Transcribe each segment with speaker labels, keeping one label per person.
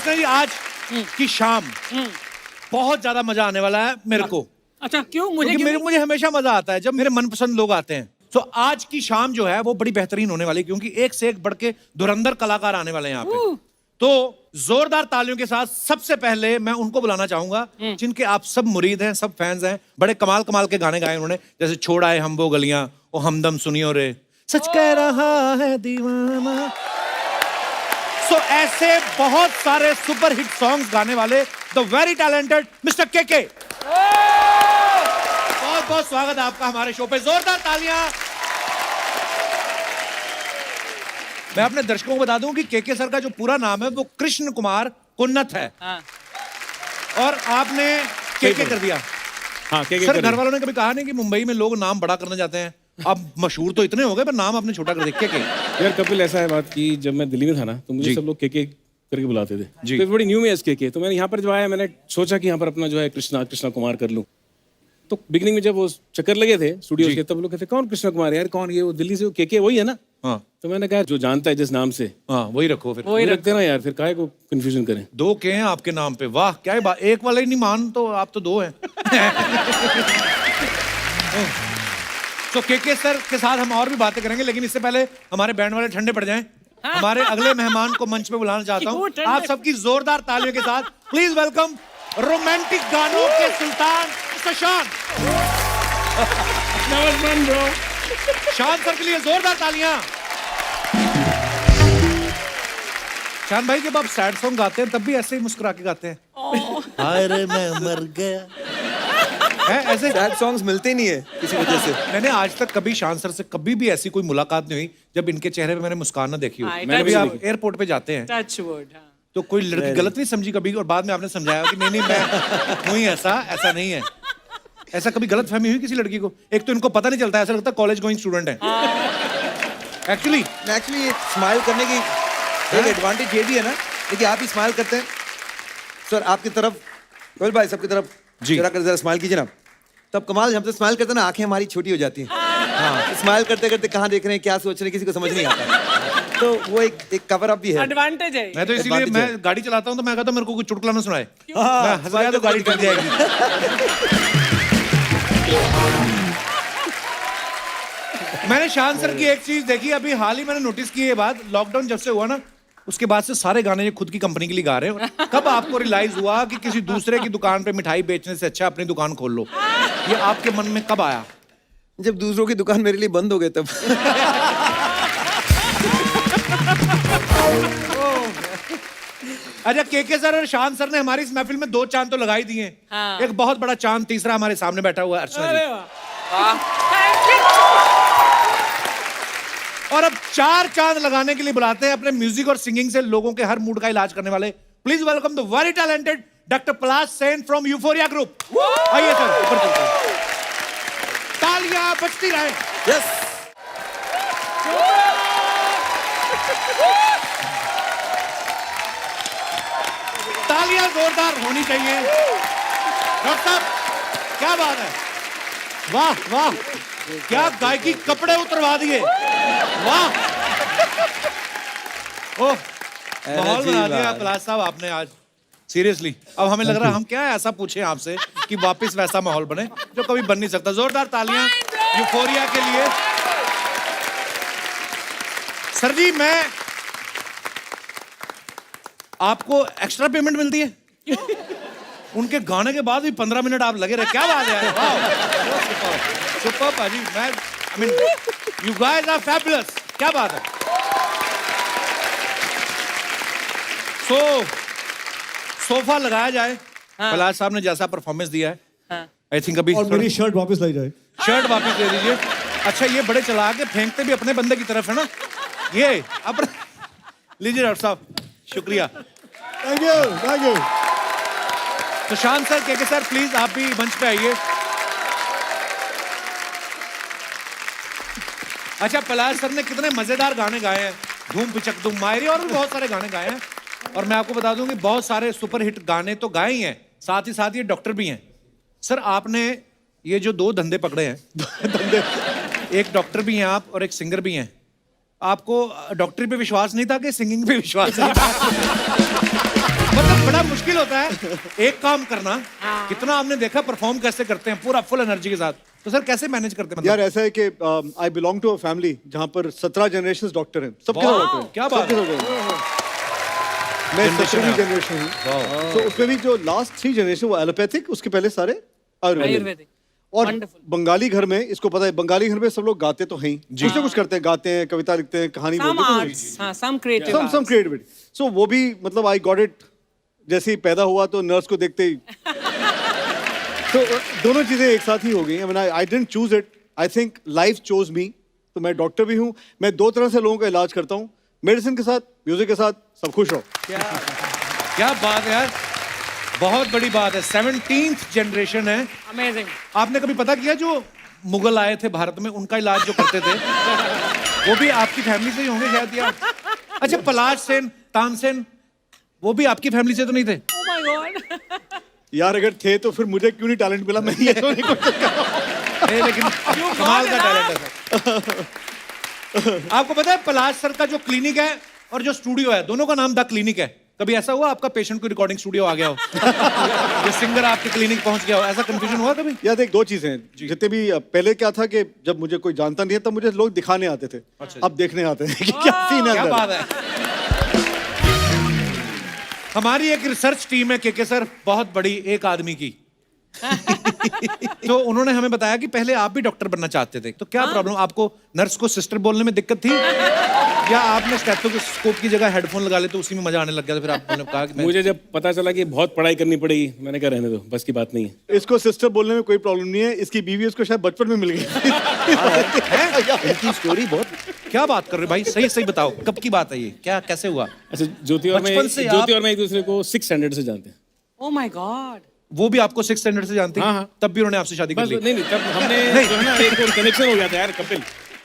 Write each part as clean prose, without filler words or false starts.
Speaker 1: अर्चना जी आज की शाम बहुत ज्यादा मजा आने वाला है मेरे को।
Speaker 2: अच्छा क्यों? मुझे
Speaker 1: मुझे हमेशा मजा आता है जब मेरे मनपसंद लोग आते हैं। तो आज की शाम जो है वो बड़ी बेहतरीन होने वाली है क्योंकि एक से एक बढ़ के धुरंधर कलाकार आने वाले हैं यहाँ पे। तो जोरदार तालियों के साथ सबसे पहले मैं उनको बुलाना चाहूंगा जिनके आप सब मुरीद हैं, सब फैंस हैं। बड़े कमाल कमाल के गाने गाए उन्होंने, जैसे छोड़ आए हम वो गलियां, ओ हमदम सुनियो रे, सच कह रहा है दीवाना। सो ऐसे बहुत सारे सुपर हिट सॉन्ग्स गाने वाले the very talented mister KK. बहुत बहुत स्वागत है आपका हमारे शो पे, जोरदार तालियां। मैं अपने दर्शकों को बता दूं कि केके सर का जो पूरा नाम है वो कृष्ण कुमार कुन्नत है। और आपने केके कर दिया।
Speaker 3: हाँ, केके
Speaker 1: सर
Speaker 3: कर
Speaker 1: घर वालों ने कभी कहा नहीं कि मुंबई में लोग नाम बड़ा करना चाहते हैं? अब मशहूर तो इतने हो गए पर नाम आपने छोटा कर दिया, केके।
Speaker 3: यार कपिल, ऐसा है बात कि जब मैं दिल्ली में था ना तो मुझे सब लोग केके करके बुलाते थे जी। तो बड़ी न्यू में केके, तो मैंने यहाँ पर जो आया मैंने सोचा कि यहाँ पर अपना जो है कृष्णा कुमार कर लूँ। तो बिगनिंग में जब वो चक्कर लगे थे स्टूडियो के, तब लोग कहते कौन कृष्णा कुमार यार, कौन ये? वो दिल्ली से केके वही है ना?
Speaker 1: हाँ।
Speaker 3: तो मैंने कहा जो जानता है जिस नाम से,
Speaker 1: हाँ वही रखो फिर।
Speaker 3: वही रखते ना यार, फिर काहे को कंफ्यूजन करें।
Speaker 1: दो के हैं आपके नाम पे, वाह क्या है बात। एक वाला ही नहीं मान तो आप तो दो हैं। तो केके सर के साथ हम और भी बातें करेंगे, लेकिन इससे पहले हमारे बैंड वाले ठंडे पड़ जाएं। हमारे अगले मेहमान को मंच पे बुलाना चाहता हूँ। आप सबकी जोरदार तालियों के साथ प्लीज वेलकम रोमांटिक गानों के सुल्तान शान।
Speaker 3: नमस्कार ब्रो।
Speaker 1: शान सर के लिए जोरदार तालियां। शान भाई जब आप सैड सॉन्ग गाते हैं तब भी ऐसे ही मुस्कुरा के गाते हैं? अरे मैं मर गया है ऐसे?
Speaker 4: सैड सॉन्ग्स मिलते नहीं है किसी वजह से।
Speaker 1: मैंने आज तक कभी शान सर से कभी भी ऐसी कोई मुलाकात नहीं हुई जब इनके चेहरे पे मैंने मुस्कान ना देखी हो। मैंने भी, आप एयरपोर्ट पे जाते हैं
Speaker 2: टच वर्ड,
Speaker 1: तो कोई लड़की गलत नहीं समझी कभी, और बाद में आपने समझाया कि नहीं मैं हूँ ही ऐसा नहीं है। ऐसा कभी गलत फहमी हुई किसी लड़की को? एक तो इनको पता नहीं चलता, ऐसा लगता है कॉलेज गोइंग स्टूडेंट है। एक्चुअली
Speaker 4: स्माइल करने की एक एडवांटेज ये भी है ना, देखिए आप ही स्माइल करते हैं सर, आपकी तरफ कपिल भाई सबकी तरफ जरा स्माइल कीजिए ना, तब कमाल हमसे स्माइल करते हैं ना, आंखें हमारी छोटी हो जाती हैं। हाँ, स्माइल करते करते कहाँ देख रहे हैं, क्या सोच रहे हैं, किसी को समझ नहीं आता। तो वो एक कवर अप भी है,
Speaker 2: एडवांटेज है।
Speaker 1: मैं तो इसीलिए मैं गाड़ी चलाता हूँ तो मैं कहता हूँ मेरे को कुछ चुटकुला ना सुनाए, मैं हंस गया तो गाड़ी टूट जाएगी। मैंने शान सर की एक चीज देखी अभी हाल ही, मैंने नोटिस की ये बात, लॉकडाउन जब से हुआ ना उसके बाद से सारे गाने ये खुद की कंपनी के लिए गा रहे हैं। कब आपको रियलाइज हुआ कि किसी दूसरे की दुकान पे मिठाई बेचने से अच्छा अपनी दुकान खोल लो? ये आपके मन में कब आया?
Speaker 4: जब दूसरों की दुकान मेरे लिए बंद हो गए तब।
Speaker 1: अच्छा, केके सर और शान सर ने हमारी इस महफिल में 2 चांद तो लगाई दिए हैं।
Speaker 2: हाँ।
Speaker 1: एक बहुत बड़ा चांद तीसरा हमारे सामने बैठा हुआ है, अर्चना जी। और अब 4 चांद लगाने के लिए बुलाते हैं अपने म्यूजिक और सिंगिंग से लोगों के हर मूड का इलाज करने वाले। Please welcome the very talented doctor Palash sent from euphoria group. आइए सर, ऊपर चलते हैं। तालियां बजती रहे।
Speaker 4: यस।
Speaker 1: तालियां जोरदार होनी चाहिए। डॉक्टर साहब क्या बात है, वाह वाह, क्या गायकी, कपड़े उतरवा दिए, वाह। ओह, माहौल बना दिया पलाश साहब आपने आज, सीरियसली। अब हमें लग रहा है हम क्या ऐसा पूछें आपसे कि वापस वैसा माहौल बने जो कभी बन नहीं सकता। जोरदार तालियां यूफोरिया के लिए। सर जी, मैं आपको एक्स्ट्रा पेमेंट मिलती है? उनके गाने के बाद भी 15 मिनट आप लगे रहे, क्या बात है, सुपर पाजी। मैं I mean you guys are fabulous, क्या बात है। सोफा लगाया जाए। पलाश साहब ने जैसा परफॉर्मेंस दिया है, आई थिंक अभी
Speaker 5: और मेरी शर्ट वापस लाई जाए।
Speaker 1: शर्ट वापस दे दीजिए। अच्छा, ये बड़े चला के फेंकते भी अपने बंदे की तरफ है ना, ये अब लीजिए डॉक्टर साहब, शुक्रिया।
Speaker 5: Thank you, thank you.
Speaker 1: तो शान सर, केके सर, प्लीज आप भी मंच पे आइए। अच्छा, पलाश सर ने कितने मजेदार गाने गाए हैं, धूम पिचक धूम मायरी, और भी बहुत सारे गाने गाए हैं। और मैं आपको बता दूं कि बहुत सारे सुपर हिट गाने तो गाए ही हैं, साथ ही साथ ये डॉक्टर भी हैं। सर, आपने ये जो 2 धंधे पकड़े हैं, धंधे, एक डॉक्टर भी हैं आप और एक सिंगर भी हैं। आपको डॉक्टरी पे विश्वास नहीं था कि सिंगिंग पे विश्वास नहीं था? मतलब बड़ा मुश्किल होता है एक काम करना। कितना आपने देखा परफॉर्म कैसे करते हैं पूरा फुल एनर्जी के साथ। तो सर कैसे मैनेज करते हैं?
Speaker 5: यार ऐसा है कि I belong to a family जहाँ पर 17 जनरेशन डॉक्टर हैं, सबके साथ डॉक्टर हैं।
Speaker 1: क्या बात है।
Speaker 5: मैं 17वीं जनरेशन हूँ। तो उसमें भी जो लास्ट 3 जनरेशन वो एलोपैथिक, उसके पहले सारे आयुर्वेदिक। और बंगाली घर में, इसको पता है, बंगाली घर में सब लोग गाते तो हैं ही, कुछ ना कुछ करते हैं, गाते हैं, कविता लिखते हैं, कहानी बोलते हैं,
Speaker 2: some creative arts.
Speaker 5: some creativity. So वो भी मतलब आई गॉट इट जैसे ही पैदा हुआ तो नर्स को देखते ही तो दोनों चीजें एक साथ ही हो गई। I didn't choose it, I think life chose मी। तो मैं डॉक्टर भी हूँ, मैं 2 तरह से लोगों का इलाज करता हूँ, मेडिसिन के साथ, म्यूजिक के साथ। सब खुश हो।
Speaker 1: क्या बात है यार, बहुत बड़ी बात है। 17th जनरेशन है।
Speaker 2: Amazing.
Speaker 1: आपने कभी पता किया जो मुगल आए थे भारत में उनका इलाज जो करते थे वो भी आपकी फैमिली से ही होंगे शायद? या अच्छा, पलाश सेन, तानसेन, वो भी आपकी फैमिली से तो नहीं थे?
Speaker 2: Oh my God.
Speaker 5: यार अगर थे तो फिर मुझे क्यों नहीं टैलेंट मिला? मैं ये तो नहीं कोशिश कर रहा हूं।
Speaker 1: नहीं, लेकिन कमाल का टैलेंट है सर। आपको पता है पलाश सर का जो क्लिनिक है और जो स्टूडियो है, दोनों का नाम द क्लिनिक है। कभी ऐसा हुआ आपका पेशेंट को रिकॉर्डिंग स्टूडियो आ गया हो जो सिंगर आपके क्लिनिक पहुंच गया हो, ऐसा कंफ्यूजन हुआ कभी?
Speaker 5: यार देख, 2 चीजें हैं। जितने भी पहले क्या था कि जब मुझे कोई जानता नहीं है तब मुझे लोग दिखाने आते थे, अब देखने आते हैं कि क्या सीन है
Speaker 1: क्या
Speaker 5: अंदर।
Speaker 1: बात है। हमारी एक रिसर्च टीम है के सर, बहुत बड़ी, एक आदमी की। तो उन्होंने हमें बताया कि पहले आप भी डॉक्टर बनना चाहते थे, तो क्या प्रॉब्लम, आपको नर्स को सिस्टर बोलने में दिक्कत थी या आपने स्टेथोस्कोप की जगह हेडफोन लगा ले तो उसी में मजा आने लग गया? तो फिर आपने कहा कि
Speaker 3: मुझे जब पता चला कि बहुत पढ़ाई करनी पड़ेगी, मैंने कहा रहने दो, बस की बात नहीं है।
Speaker 5: इसको सिस्टर बोलने में कोई प्रॉब्लम नहीं है, इसकी बीवी उसको शायद बचपन में मिल गई।
Speaker 1: इनकी स्टोरी बहुत। क्या बात कर रहे हो भाई, सही सही बताओ, कब की बात है ये, क्या कैसे हुआ?
Speaker 3: अच्छा, ज्योति और
Speaker 1: बचपन से
Speaker 3: मैं एक दूसरे को 6 स्टैंडर्ड से जानते हैं।
Speaker 2: Oh my God.
Speaker 1: वो भी आपको 6th स्टैंडर्ड से जानती?
Speaker 3: हाँ।
Speaker 1: तब भी उन्होंने आपसे शादी कर
Speaker 3: बस
Speaker 1: ली?
Speaker 3: नहीं, तब हमने जो है ना एक कनेक्शन हो गया था यार, कपिल।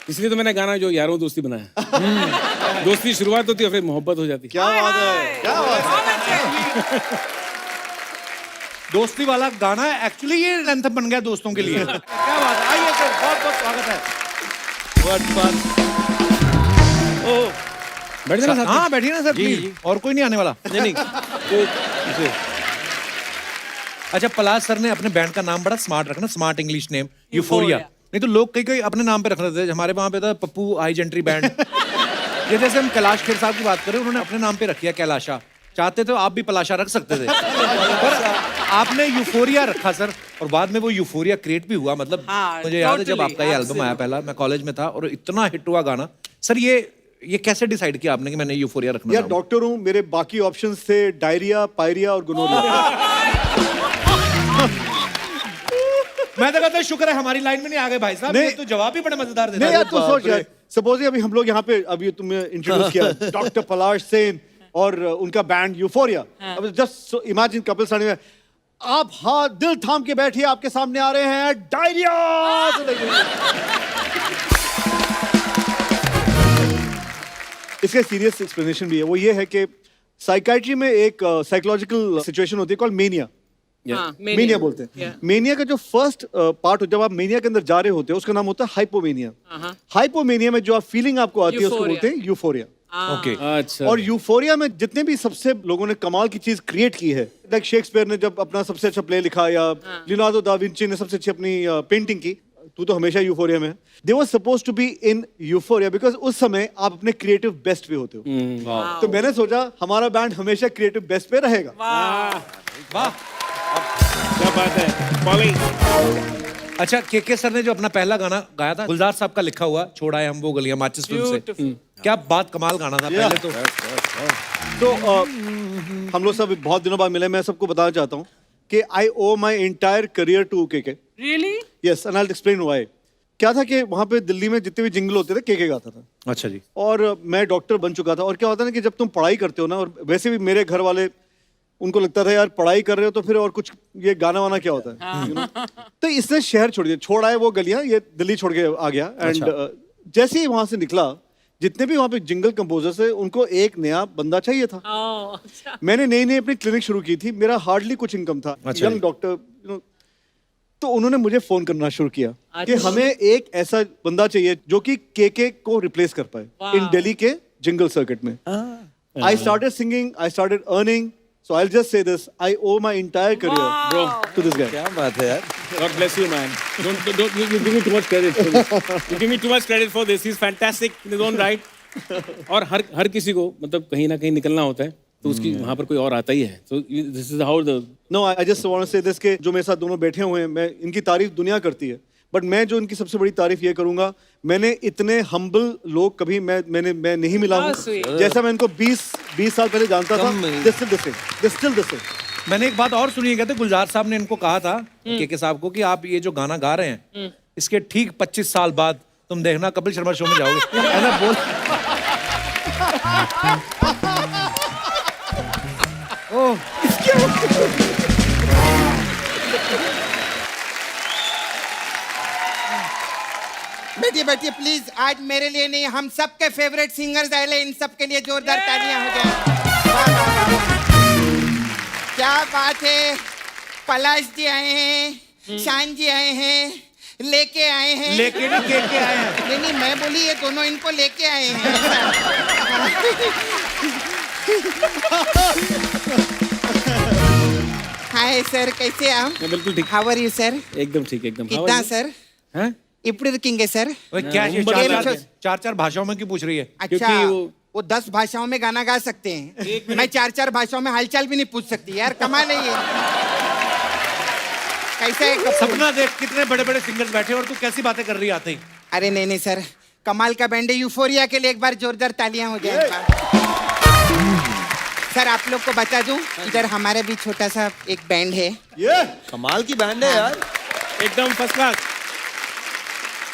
Speaker 3: इसलिए तो मैंने गाना जो यारों दोस्ती बनाया। दोस्ती शुरुआत होती है फिर मोहब्बत हो जाती है।
Speaker 5: क्या बात है, क्या बात है।
Speaker 1: दोस्ती वाला गाना है, एक्चुअली ये एंथम बन गया दोस्तों के लिए। क्या बात है। आइए सर, बहुत बहुत स्वागत है।
Speaker 3: बैठ जाना साथ में।
Speaker 1: हाँ बैठिए ना सर प्लीज। और कोई नहीं आने वाला?
Speaker 3: नहीं तो
Speaker 1: अच्छा, पलाश सर ने अपने बैंड का नाम बड़ा स्मार्ट रखना, स्मार्ट इंग्लिश नेम, यूफोरिया। नहीं तो लोग कई अपने नाम पे रख रहे थे। हमारे वहां पे था पप्पू हाई जेंट्री बैंड। ये जैसे हम कैलाश खेर साहब की बात करें, उन्होंने अपने नाम पे रखी है कैलाशा। चाहते थे आप भी पलाशा रख सकते थे पर आपने यूफोरिया रखा सर, और बाद में वो यूफोरिया क्रिएट भी हुआ। मतलब मुझे याद है जब आपका ये एल्बम आया पहला, मैं कॉलेज में था और इतना हिट हुआ गाना। सर ये कैसे डिसाइड किया आपने कि मैंने यूफोरिया रखना?
Speaker 5: यार डॉक्टर हूँ, मेरे बाकी ऑप्शंस थे डायरिया, पायरिया और गोनोरिया।
Speaker 1: मैं तो कहता हूं शुक्र है हमारी लाइन में नहीं आ गए भाई साहब। ये तो जवाब ही बड़े मजेदार देते
Speaker 5: नहीं यार, तो सोच यार, सपोज अभी हम लोग यहाँ पे, अभी तुमने इंट्रोड्यूस किया डॉक्टर पलाश सेन और उनका बैंड यूफोरिया। अब जस्ट इमेजिन कपिल सानी में आप हाथ दिल थाम के बैठिए, आपके सामने आ रहे हैं डायरिया। इसका सीरियस एक्सप्लेनेशन भी है, वो ये है कि साइकाइट्री में एक साइकोलॉजिकल सिचुएशन होती है कॉल्ड मेनिया। मेनिया बोलते हैं। मेनिया का जो फर्स्ट पार्ट जब आप मेनिया के अंदर जा रहे होते हैं उसका नाम होता है हाइपोमेनिया। हाइपोमेनिया में जो आप फीलिंग आपको आती है उसको बोलते हैं यूफोरिया।
Speaker 1: ओके,
Speaker 3: अच्छा।
Speaker 5: और यूफोरिया में जितने भी सबसे लोगों ने कमाल की चीज क्रिएट की है, लाइक शेक्सपियर ने जब अपना सबसे अच्छा प्ले लिखा, या लियोनार्डो दा विंची ने सबसे अच्छी अपनी पेंटिंग की, तू तो हमेशा यूफोरिया में है। They were supposed to be in euphoria because उस समय आप अपने क्रिएटिव बेस्ट पे होते हो। तो मैंने सोचा हमारा बैंड हमेशा क्रिएटिव बेस्ट पे रहेगा।
Speaker 1: वाह
Speaker 3: क्या बात है पॉली।
Speaker 1: अच्छा, के सर ने जो अपना पहला गाना गाया था, गुलजार साहब का लिखा हुआ, छोड़ा है हम वो गलियां, माचिस फिल्म से। क्या बात, कमाल गाना था पहले तो।
Speaker 5: हम लोग सब बहुत दिनों बाद मिले। मैं सबको बताना चाहता हूँ कि आई ओ माई एंटायर करियर टू के।
Speaker 2: Really?
Speaker 5: Yes, and I will explain why. क्या था कि वहाँ पे दिल्ली में जितने भी जिंगल होते थे के गाता था।
Speaker 1: अच्छा जी।
Speaker 5: और मैं डॉक्टर बन चुका था। और क्या होता है ना कि जब तुम पढ़ाई करते हो ना, और वैसे भी मेरे घर वाले, उनको लगता था यार पढ़ाई कर रहे हो तो फिर और कुछ ये गाना वाना क्या होता है। you know? तो इसने शहर छोड़ दिया, छोड़ आए वो गलियां, ये दिल्ली छोड़ के आ गया। एंड जैसे ही वहां से निकला, जितने भी वहां पे जिंगल कंपोजर्स है उनको एक नया बंदा चाहिए था।
Speaker 2: अच्छा।
Speaker 5: मैंने नई नई अपनी क्लिनिक शुरू की थी, मेरा हार्डली कुछ इनकम था, यंग डॉक्टर, यू नो। तो उन्होंने मुझे फोन करना शुरू किया कि हमें एक ऐसा बंदा चाहिए जो कि के को रिप्लेस कर पाए इन दिल्ली के जिंगल सर्किट में। I started singing, I started earning, So I'll just say this: I owe my entire career,
Speaker 3: Bro,
Speaker 5: to this guy.
Speaker 4: क्या बात है यार.
Speaker 3: God bless you, man. Don't you give me too much credit for this. You give me too much credit for this. He's fantastic in his own right. और हर किसी को मतलब कहीं ना कहीं निकलना होता है तो उसकी वहाँ पर कोई और आता ही है. So this is how the
Speaker 5: No, I just want to say this कि जो मेरे साथ दोनों बैठे हुए हैं, मैं इनकी तारीफ दुनिया करती है, बट मैं जो इनकी सबसे बड़ी तारीफ ये करूंगा, मैंने इतने हम्बल लोग कभी मैं नहीं मिला हूँ.
Speaker 2: sweet.
Speaker 5: जैसा मैं इनको 20 साल पहले जानता था. They still the same.
Speaker 1: मैंने एक बात और सुनी है, कहते गुलजार साहब ने इनको कहा था के साहब को कि आप ये जो गाना गा रहे हैं इसके ठीक 25 साल बाद तुम देखना कपिल शर्मा शो में जाओगे. ऐसा बोल.
Speaker 6: बैठिए बैठिए प्लीज. आज मेरे लिए नहीं, हम सबके फेवरेट सिंगर्स आए हैं, इन सब के लिए जोरदार तालियां हो जाए. वाह, वाह, वाह, वाह. क्या बात है. पलाश जी आए हैं, शान जी आए हैं, लेके आए हैं.
Speaker 1: लेके नहीं के आए हैं.
Speaker 6: नहीं, मैं बोली ये दोनों इनको लेके आए हैं. हाय सर, कैसे आप?
Speaker 3: मैं बिल्कुल ठीक.
Speaker 6: How are you sir?
Speaker 3: एकदम ठीक एकदम.
Speaker 6: कितना सर?
Speaker 3: हैं?
Speaker 6: ఇప్పుడు रखेंगे सर.
Speaker 1: ओए, क्या ये
Speaker 6: नंबर
Speaker 1: चार भाषाओं में क्यों पूछ रही है?
Speaker 6: अच्छा,
Speaker 3: क्योंकि
Speaker 6: वो 10 भाषाओं में गाना गा सकते हैं. मैं 4 भाषाओं में हालचाल भी नहीं पूछ सकती यार. कमाल है ये. कैसा है कपूर?
Speaker 1: सपना देख, कितने बड़े बड़े सिंगर्स बैठे और तू कैसी बातें कर रही आते ही.
Speaker 6: अरे नहीं सर, कमाल का बैंड है. यूफोरिया के लिए एक बार जोरदार तालियां हो जाए. सर आप लोग को बता दूं, इधर हमारे भी छोटा सा एक बैंड है.
Speaker 4: कमाल की बैंड है यार.
Speaker 3: एकदम फर्स्ट क्लास.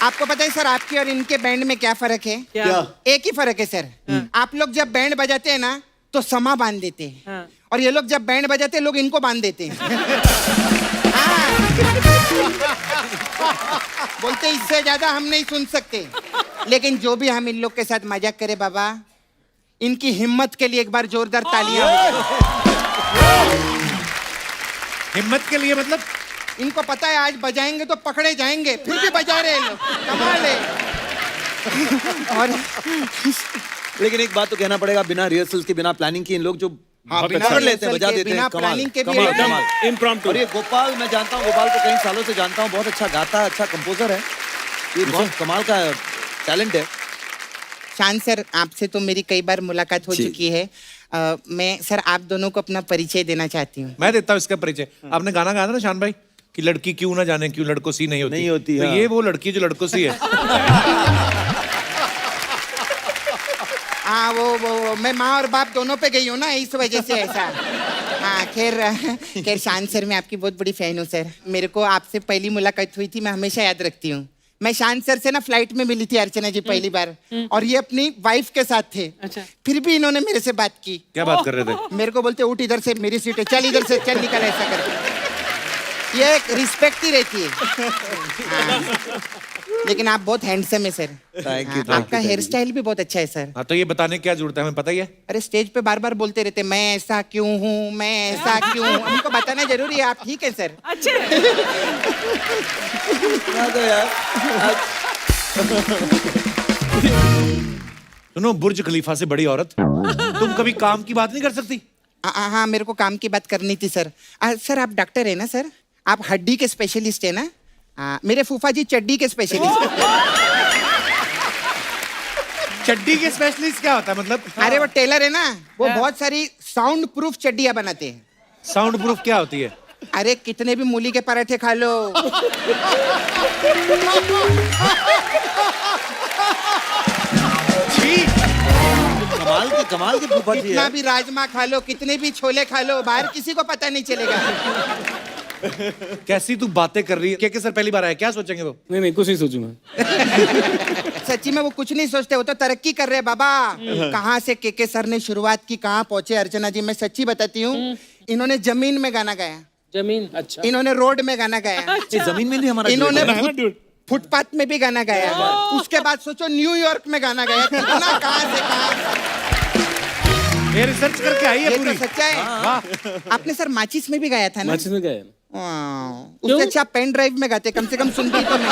Speaker 6: आपको पता है सर, आपके और इनके बैंड में क्या फर्क है?
Speaker 5: क्या?
Speaker 6: एक ही फर्क है सर. आप लोग जब बैंड बजाते हैं ना तो समा बांध देते हैं, और ये लोग जब बैंड बजाते हैं लोग इनको बांध देते हैं. हाँ. बोलते इससे ज्यादा हम नहीं सुन सकते. लेकिन जो भी हम इन लोग के साथ मजाक करें बाबा, इनकी हिम्मत के लिए एक बार जोरदार तालियां हो.
Speaker 1: हिम्मत के लिए मतलब
Speaker 6: इनको पता है आज बजाएंगे तो पकड़े जाएंगे, फिर भी बजा रहे हैं लोग. कमाल है. और
Speaker 4: लेकिन एक बात तो कहना पड़ेगा, बिना रिहर्सल्स के, बिना प्लानिंग के इन लोग जो
Speaker 6: हाँ, बिना
Speaker 4: पकड़ लेते हैं,
Speaker 6: rehearsal
Speaker 4: बजा
Speaker 6: के,
Speaker 4: देते
Speaker 6: बिना
Speaker 4: हैं. कमाल,
Speaker 6: planning के भी
Speaker 4: कमाल,
Speaker 6: एकदम
Speaker 4: कमाल.
Speaker 3: इम्प्रॉम्प्टू.
Speaker 4: और ये गोपाल, मैं जानता हूँ गोपाल को, कई सालों से जानता हूँ, बहुत अच्छा गाता है, अच्छा कंपोजर है. ये बहुत कमाल का टैलेंट है.
Speaker 6: शान सर, आपसे तो मेरी कई बार मुलाकात हो
Speaker 4: जी.
Speaker 6: चुकी है. मैं सर आप दोनों को अपना परिचय देना चाहती हूँ.
Speaker 1: मैं देता हूँ इसका परिचय. आपने गाना गाया था ना शान भाई कि लड़की क्यों ना जाने क्यों लड़कों सी नहीं होती.
Speaker 4: नहीं होती,
Speaker 1: तो
Speaker 4: हाँ.
Speaker 1: ये वो लड़की है जो लड़कों सी है.
Speaker 6: हाँ, वो मैं माँ और बाप दोनों पे गई हूँ ना, इस वजह से ऐसा. हाँ, खैर शान सर, मैं आपकी बहुत बड़ी फैन हूँ सर. मेरे को आपसे पहली मुलाकात हुई थी, मैं हमेशा याद रखती हूँ. मैं शान सर से ना फ्लाइट में मिली थी अर्चना जी पहली बार, और ये अपनी वाइफ के साथ थे.
Speaker 2: अच्छा.
Speaker 6: फिर भी इन्होंने मेरे से बात की.
Speaker 1: क्या बात कर रहे थे?
Speaker 6: मेरे को बोलते उठ इधर से, मेरी सीट है, चल इधर से, चल निकल, ऐसा करके. ये एक रिस्पेक्ट ही रहती है. हाँ. लेकिन आप बहुत हैंडसम है सर.
Speaker 4: Thank you, thank
Speaker 6: आपका
Speaker 4: you,
Speaker 6: hair
Speaker 4: thank you.
Speaker 6: Style भी बहुत अच्छा है सर.
Speaker 1: हाँ, तो ये बताने की क्या जरूरत है, हमें पता ही है.
Speaker 6: अरे स्टेज पे बार बार बोलते रहते, मैं ऐसा क्यों हूँ, मैं ऐसा क्यों हूँ. हमको बताना जरूरी है. आप ठीक है सर?
Speaker 2: अच्छे.
Speaker 4: तो यार
Speaker 1: सुनो, बुर्ज खलीफा से बड़ी औरत, तुम कभी काम की बात नहीं कर सकती?
Speaker 6: हाँ, मेरे को काम की बात करनी थी सर. सर आप डॉक्टर है ना सर? आप हड्डी के स्पेशलिस्ट है ना? मेरे फूफा जी चड्डी के स्पेशलिस्ट.
Speaker 1: चड्डी के स्पेशलिस्ट क्या होता है मतलब?
Speaker 6: अरे वो टेलर है ना, वो बहुत सारी साउंड प्रूफ चड्डियाँ बनाते हैं.
Speaker 1: साउंड प्रूफ क्या होती है?
Speaker 6: अरे कितने भी मूली के पराठे खा लो,
Speaker 4: कमाल की फूफा जी
Speaker 6: कितना
Speaker 4: है.
Speaker 6: भी राजमा खा लो, कितने भी छोले खा लो, बाहर किसी को पता नहीं चलेगा.
Speaker 1: कैसी तू बातें कर रही है? के सर पहली बार आए, क्या सोचेंगे वो?
Speaker 3: नहीं कुछ नहीं सोचूंगा.
Speaker 6: सच्ची में वो कुछ नहीं सोचते, वो तो तरक्की कर रहे हैं बाबा. कहाँ से के सर ने शुरुआत की, कहाँ पहुंचे अर्चना जी. मैं सच्ची बताती हूँ, इन्होंने जमीन में गाना गाया,
Speaker 2: जमीन. अच्छा.
Speaker 6: इन्होंने रोड में गाना गाया,
Speaker 4: ये जमीन में भी हमारा
Speaker 6: इन्होंने फुटपाथ में भी गाना गाया. उसके बाद सोचो न्यूयॉर्क में गाना गाया. कितना कहाँ से कहाँ.
Speaker 1: ये रिसर्च करके आई है
Speaker 6: ये
Speaker 1: पूरी.
Speaker 6: तो सच्चा है. आपने सर माचिस में भी गाया था ना?
Speaker 3: माचिस में गए.
Speaker 6: उससे अच्छा पेन ड्राइव में गाते, कम से कम सुनती तो मैं.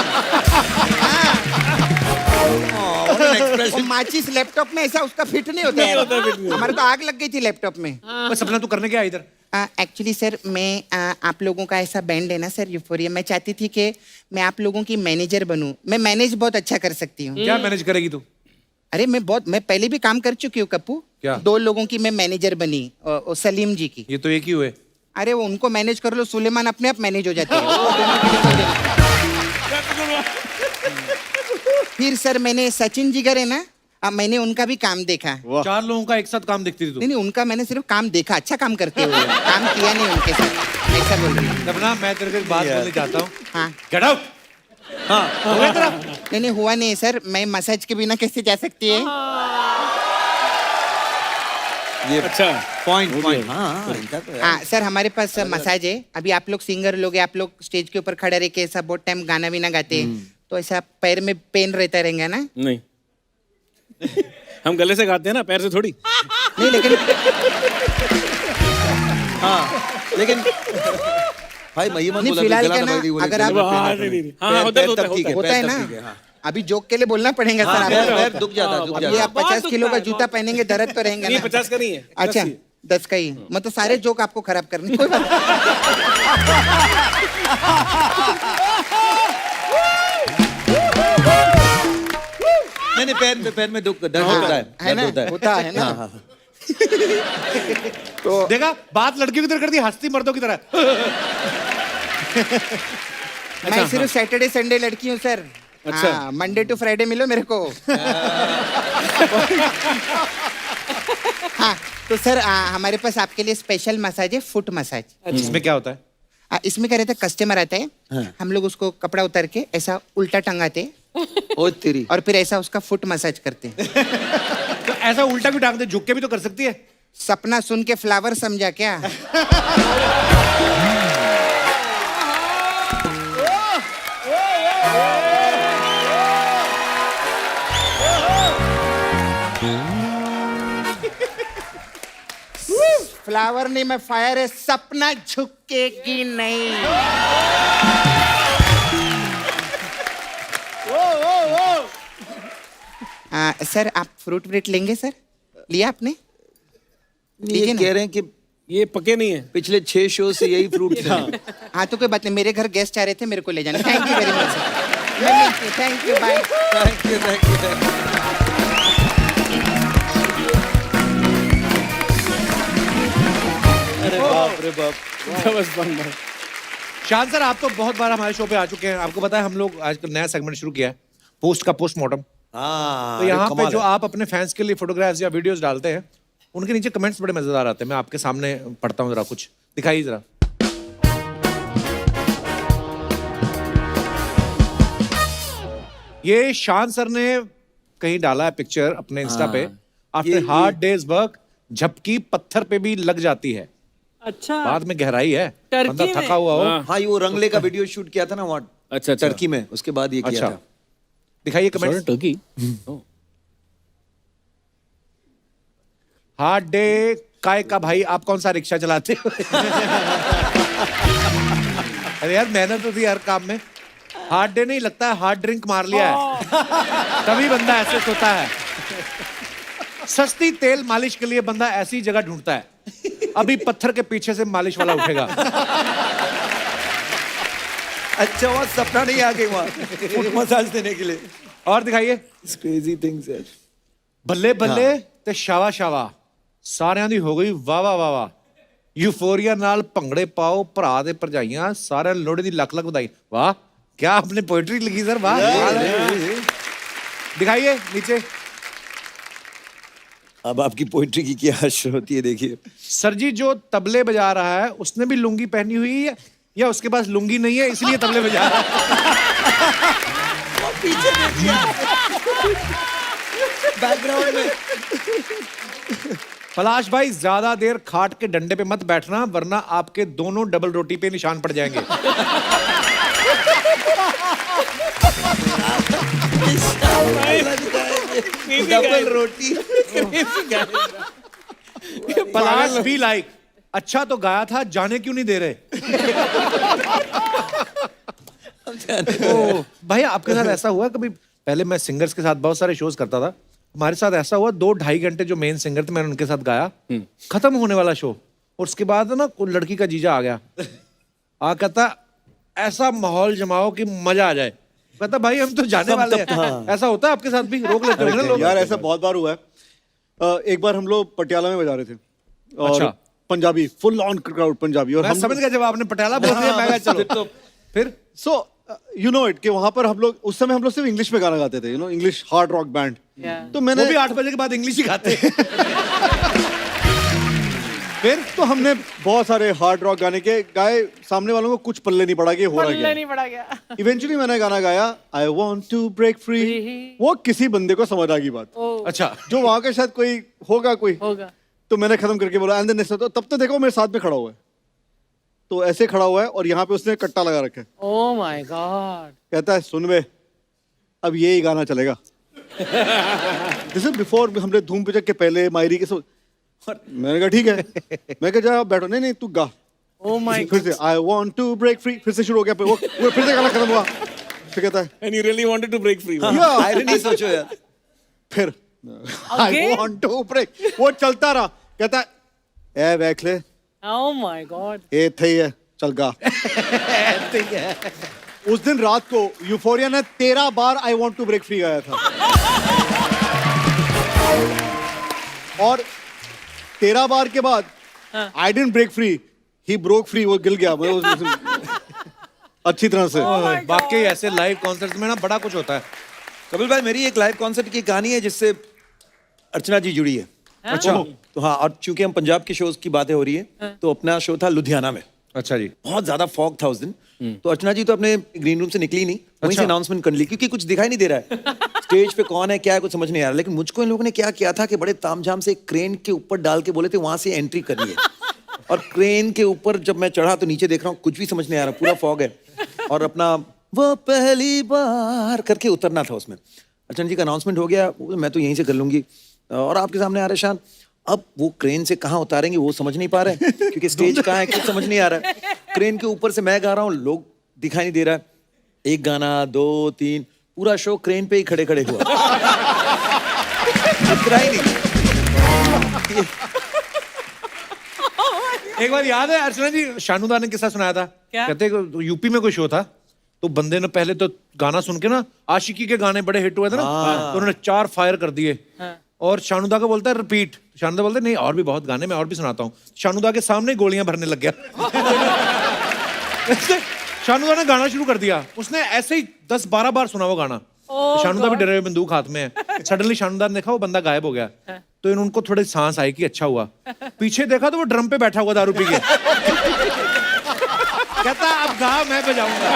Speaker 4: an expression.
Speaker 6: वो माचिस लैपटॉप में ऐसा उसका फिट नहीं होता है हमारे तो आग लग गई थी लैपटॉप में
Speaker 1: बस सपना तू करने क्या इधर?
Speaker 6: एक्चुअली सर मैं आप लोगों का ऐसा बैंड है ना सर यूफोरिया मैं चाहती थी कि मैं आप लोगों की मैनेजर बनूं मैं मैनेज बहुत अच्छा कर सकती हूँ
Speaker 1: क्या मैनेज करेगी तू?
Speaker 6: अरे मैं पहले भी काम कर चुकी हूँ कप्पू
Speaker 1: क्या?
Speaker 6: 2 लोगों की मैं मैनेजर बनी सलीम जी की
Speaker 1: ये तो एक ही हुए।
Speaker 6: अरे वो उनको मैनेज कर लो सुलेमान अपने आप मैनेज हो जाते हैं वो दोनों के लिए कोई फिर सर मैंने सचिन जिगर है ना मैंने उनका भी काम देखा
Speaker 1: 4 लोगों का एक साथ काम देखती थी तू।
Speaker 6: नहीं उनका मैंने सिर्फ काम देखा अच्छा काम करते हुए काम किया नहीं उनके साथ ऐसा बोल रही हूँ
Speaker 1: सपना मैं तेरे को एक बात बोलनी चाहता हूँ।
Speaker 6: हाँ
Speaker 1: गेट आउट। हाँ हो गया तेरा?
Speaker 6: नहीं हुआ नहीं सर मैं मसाज के बिना कैसे जा सकती है
Speaker 4: ये
Speaker 3: अच्छा
Speaker 4: पॉइंट हाँ इनका तो यार।
Speaker 6: हाँ सर हमारे पास मसाज है अभी आप लोग सिंगर लोग हैं आप लोग स्टेज के ऊपर खड़े रह के ऐसा बहुत टाइम गाना भी गाते हैं तो ऐसा पैर में पेन रहता रहेगा ना
Speaker 3: नहीं हम गले से गाते हैं ना पैर से थोड़ी
Speaker 6: नहीं लेकिन
Speaker 4: लेकिन भाई मैं ये मत
Speaker 6: नहीं
Speaker 4: बोला
Speaker 6: फिलहाल
Speaker 4: गला
Speaker 6: क्या ना
Speaker 4: दबाई दी, बोले
Speaker 6: अगर
Speaker 4: गला
Speaker 6: आप
Speaker 4: में पेन
Speaker 3: हाँ,
Speaker 4: आता है।
Speaker 3: नहीं, नहीं। हाँ,
Speaker 4: पैर-
Speaker 3: होता है,
Speaker 4: पैर
Speaker 3: होता
Speaker 4: तब ठीक है,
Speaker 6: होता
Speaker 4: पैर
Speaker 6: है
Speaker 4: तब
Speaker 6: ना
Speaker 4: ठीक है, हाँ।
Speaker 6: अभी जोक के लिए बोलना पड़ेगा
Speaker 4: हाँ,
Speaker 6: सर
Speaker 4: पैर
Speaker 6: आपको
Speaker 4: पैर दुख जाता
Speaker 6: अब ये आप
Speaker 2: बहुत
Speaker 6: 50 किलो
Speaker 2: दुखता
Speaker 6: का
Speaker 2: है,
Speaker 6: जूता
Speaker 2: बहुत।
Speaker 6: पहनेंगे दर्द तो रहेंगे
Speaker 3: नहीं
Speaker 6: ना
Speaker 3: 50 का नहीं है
Speaker 6: अच्छा 10 का ही मतलब सारे जोक आपको खराब करने कोई बात
Speaker 4: नहीं पैर में दुख दर्द होता है
Speaker 6: है ना
Speaker 4: दर्द
Speaker 6: होता है ना
Speaker 4: हाँ, हाँ, हाँ।
Speaker 6: तो
Speaker 1: देखा बात लड़कियों की तरह कर दी हंसती मर्दों की तरह।
Speaker 6: मैं सिर्फ सैटरडे संडे लड़की हूँ सर
Speaker 3: अच्छा।
Speaker 6: मंडे टू फ्राइडे मिलो मेरे को हाँ तो सर हमारे पास आपके लिए स्पेशल मसाज है फुट मसाज
Speaker 1: इसमें क्या होता है?
Speaker 6: इसमें क्या रहता है कस्टमर आता है हम लोग उसको कपड़ा उतार के ऐसा उल्टा टंगाते
Speaker 4: ओ तेरी
Speaker 6: और फिर ऐसा उसका फुट मसाज करते हैं
Speaker 1: तो ऐसा उल्टा भी टांग दे झुक के भी तो कर सकती है।
Speaker 6: सपना सुन के फ्लावर समझा क्या फ्लावर नहीं मैं फायर है सपना झुकेगी नहीं सर आप फ्रूट व्रूट लेंगे सर लिया आपने
Speaker 4: ये
Speaker 6: है ना?
Speaker 4: कह रहे हैं कि
Speaker 3: ये पके नहीं है
Speaker 4: पिछले 6 शो से यही फ्रूट
Speaker 6: हाँ तो कोई बात नहीं मेरे घर गेस्ट आ रहे थे मेरे को ले जाना thank you very much thank you bye
Speaker 4: thank you thank you thank you अरे बाप रे बाप
Speaker 3: That was fun, man.
Speaker 1: Shaan sir आप तो बहुत बार हमारे शो पे आ चुके हैं आपको पता है हम लोग आजकल नया सेगमेंट शुरू किया है पोस्ट का पोस्टमार्टम।
Speaker 4: हाँ
Speaker 1: तो यहाँ पे जो आप अपने फैंस के लिए फोटोग्राफ्स या वीडियोस डालते हैं उनके नीचे कमेंट्स बड़े मजेदार आते हैं मैं आपके सामने पढ़ता हूँ जरा कुछ दिखाइए जरा। ये शान सर ने कहीं डाला है पिक्चर अपने इंस्टा पे आफ्टर हार्ड डेज वर्क झपकी पत्थर पे भी लग जाती है
Speaker 2: अच्छा
Speaker 1: बाद में गहराई है
Speaker 2: टर्की
Speaker 1: बंदा
Speaker 2: में?
Speaker 1: थका हुआ हो।
Speaker 3: हाँ।
Speaker 4: हाँ ये वो रंगले का वीडियो शूट किया था ना वहाँ
Speaker 3: अच्छा अच्छा
Speaker 4: टर्की में उसके बाद ये किया
Speaker 1: अच्छा
Speaker 4: था
Speaker 1: दिखाइए
Speaker 3: Sorry,
Speaker 1: comments.
Speaker 3: turkey.
Speaker 1: Hard day काय का भाई आप कौन सा रिक्शा चलाते हो? अरे यार मेहनत होती है हर काम में। हार्ड डे नहीं लगता है हार्ड ड्रिंक मार लिया है तभी बंदा ऐसे सोता है। सस्ती तेल मालिश के लिए बंदा ऐसी जगह ढूंढता है अभी पत्थर के पीछे से मालिश वाला उठेगा।
Speaker 4: अच्छा वहाँ सपना नहीं आ गई वहाँ फुट मसाज देने के लिए
Speaker 1: और दिखाइए
Speaker 4: क्रेजी थिंग्स यार
Speaker 1: ਬੱਲੇ ਬੱਲੇ ਤੇ ਸ਼ਾਵਾ ਸ਼ਾਵਾ ਸਾਰਿਆਂ ਦੀ ਹੋ ਗਈ ਵਾਹ ਵਾਹ ਵਾਹ ਵਾਹ ਯੂਫੋਰੀਆ ਨਾਲ ਭੰਗੜੇ ਪਾਓ ਭਰਾ ਦੇ ਭਰਜਾਈਆਂ ਸਾਰਿਆਂ ਨੂੰ ਲੋਹੜੀ ਦੀ ਲੱਖ ਲੱਖ ਵਧਾਈ वाह क्या आपने पोएट्री लिखी सर वाह दिखाइए नीचे
Speaker 4: अब आपकी पोइट्री की क्या हश्र होती है देखिए
Speaker 1: सर जी जो तबले बजा रहा है उसने भी लुंगी पहनी हुई है या उसके पास लुंगी नहीं है इसलिए तबले बजा रहा है।
Speaker 4: बैकग्राउंड में
Speaker 1: पलाश भाई ज्यादा देर खाट के डंडे पे मत बैठना वरना आपके दोनों डबल रोटी पे निशान पड़ जाएंगे।
Speaker 4: डबल रोटी
Speaker 1: पलाश भी लाइक अच्छा तो गाया था जाने क्यों नहीं दे रहे। ओ, भाई आपके साथ ऐसा हुआ कभी पहले मैं सिंगर्स के साथ बहुत सारे शोज करता था, हमारे साथ ऐसा हुआ 2-2.5 घंटे जो मेन सिंगर थे मैंने उनके साथ गाया, खत्म होने वाला शो, और उसके बाद ना कोई लड़की का जीजा आ गया, कहता ऐसा माहौल जमाओ कि मजा आ जाए। कहता भाई हम तो जाने वाले हैं। ऐसा होता है आपके साथ भी? रोक लेते हो ना लोग?
Speaker 5: यार ऐसा बहुत बार हुआ है। एक बार हम लोग पटियाला में बजा रहे थे और
Speaker 1: अच्छा।
Speaker 5: Punjabi full on crowd Punjabi, और
Speaker 1: मैं
Speaker 5: हम
Speaker 1: समझ गया जब आपने पटियाला बोल दिया मैं कहा चलो तो फिर
Speaker 5: सो यू नो इट कि वहां पर हम लोग उस समय हम लोग सिर्फ इंग्लिश में गाना गाते थे, you know English hard rock band.
Speaker 2: Yeah.
Speaker 5: तो मैंने
Speaker 1: वो भी 8 बजे के बाद इंग्लिश ही खाते हैं।
Speaker 5: फिर तो हमने बहुत सारे हार्ड रॉक गाने के गाए, सामने वालों को कुछ पल्ले नहीं पड़ा कि ये हो रहा
Speaker 2: पल्ले
Speaker 5: क्या।
Speaker 2: नहीं पड़ा गया।
Speaker 5: इवेंचुअली मैंने गाना गाया I want to break free, वो किसी बंदे को समझ आ गई बात,
Speaker 1: अच्छा,
Speaker 5: जो वहां का शायद कोई होगा कोई,
Speaker 2: होगा।
Speaker 5: तो मैंने खत्म करके बोला एंड देन तो तब तो देखो मेरे साथ में खड़ा हुआ है, तो ऐसे खड़ा हुआ है और यहाँ पे उसने कट्टा लगा रखा है,
Speaker 2: Oh my God.
Speaker 5: कहता है सुन बे अब ये ही गाना चलेगा। दिस इज बिफोर हमने धूम पिचक के पहले मायरी के मैंने कहा ठीक है, मैं कहा जा बैठो, नहीं नहीं तू गा।
Speaker 2: Oh my
Speaker 5: फिर से I want to break free, फिर से शुरू हो गया, वो फिर से गाना खत्म हुआ, फिर कहता है
Speaker 3: And you really wanted to break free.
Speaker 4: Irony सोचो यार।
Speaker 5: फिर आई वांट टू ब्रेक, वो चलता रहा, कहता है ए देख ले
Speaker 2: Oh my God.
Speaker 5: ए थे है चल गा। उस दिन रात को यूफोरिया ने 13 बार I want to break free गाया था, और 13 बार के बाद I didn't break free, he broke free, वो गिल गया अच्छी तरह से।
Speaker 1: वाकई ऐसे लाइव कॉन्सर्ट्स में ना बड़ा कुछ होता है।
Speaker 4: कपिल भाई मेरी एक लाइव कॉन्सर्ट की कहानी है जिससे अर्चना जी जुड़ी है।
Speaker 1: अच्छा,
Speaker 4: तो हाँ, और चूंकि हम पंजाब के शोज की बातें हो रही है, तो अपना शो था लुधियाना में,
Speaker 1: अच्छा जी,
Speaker 4: बहुत ज्यादा फॉग था उस दिन, तो अर्चना जी तो अपने ग्रीन रूम से निकली नहीं, वहीं से अनाउंसमेंट कर ली, क्योंकि कुछ दिखाई नहीं दे रहा है स्टेज पे कौन है क्या है कुछ समझ नहीं आ रहा। लेकिन मुझको इन लोगों ने क्या किया था कि बड़े तामझाम से क्रेन के ऊपर डाल के बोले थे वहां से एंट्री करनी है, और क्रेन के ऊपर जब मैं चढ़ा तो नीचे देख रहा हूँ कुछ भी समझ नहीं आ रहा, पूरा फॉग है, और अपना वो पहली बार करके उतरना था उसमें। अर्चना जी का अनाउंसमेंट हो गया, मैं तो यहीं से कर लूंगी, और आपके सामने आ रहे शान, अब वो क्रेन से कहाँ उतारेंगे वो समझ नहीं पा रहे क्योंकि स्टेज कहाँ है कुछ समझ नहीं आ रहा है। क्रेन के ऊपर से मैं गा रहा हूँ, लोग दिखाई नहीं दे रहा है, एक गाना 2 3 पूरा शो क्रेन पे ही खड़े खड़े हुआ, उतरा ही नहीं।
Speaker 1: एक बार याद है अर्चना जी शानुदा ने किस्सा सुनाया था,
Speaker 2: क्या?
Speaker 1: कहते यूपी में कोई शो था, तो बंदे ने पहले तो गाना सुन के ना, आशिकी के गाने बड़े हिट हुए थे ना, तो उन्होंने 4 फायर कर दिए, और शानुदा को बोलता है रिपीट, शानुदा बोलता है नहीं और भी बहुत गाने मैं और भी सुनाता हूँ, शानुदा के सामने गोलियां भरने लग गया। शानुदा ने गाना शुरू कर दिया, उसने ऐसे ही 10-12 बार सुना वो गाना, शानुदा भी डरे हुए बंदूक हाथ में है। सडनली शानुदा ने देखा वो बंदा गायब हो गया, तो उनको थोड़ी सांस आई कि अच्छा हुआ, पीछे देखा तो वो ड्रम पे बैठा हुआ दारू पी के, कहता अब गा मैं बजाऊंगा।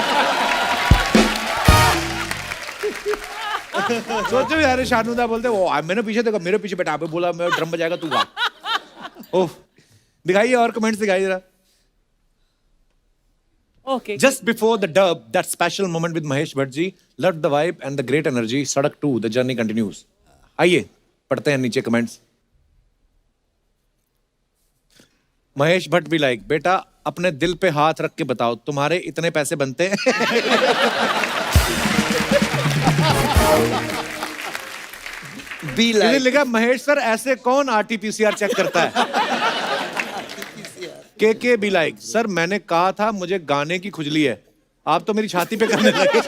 Speaker 1: सोचो यार, शानुदा बोलते वो मैंने पीछे देखा, मेरे पीछे बैठा, आपने बोला मैं ड्रम बजाएगा तू गा। ओह, दिखाइए और कमेंट्स दिखाइए जरा।
Speaker 2: Okay.
Speaker 1: Just before the dub, that special moment with Mahesh Bhatt ji, loved the vibe and the great energy. Sadak 2, the journey continues. आइए पढ़ते हैं नीचे कमेंट्स। महेश भट्ट भी लाइक, बेटा अपने दिल पे हाथ रख के बताओ तुम्हारे इतने पैसे बनते हैं?
Speaker 4: बी
Speaker 1: इसने
Speaker 4: लाइक
Speaker 1: लिखा महेश सर ऐसे कौन आरटीपीसीआर चेक करता है? के बी लाइक, सर मैंने कहा था मुझे गाने की खुजली है, आप तो मेरी छाती पे करने लगे।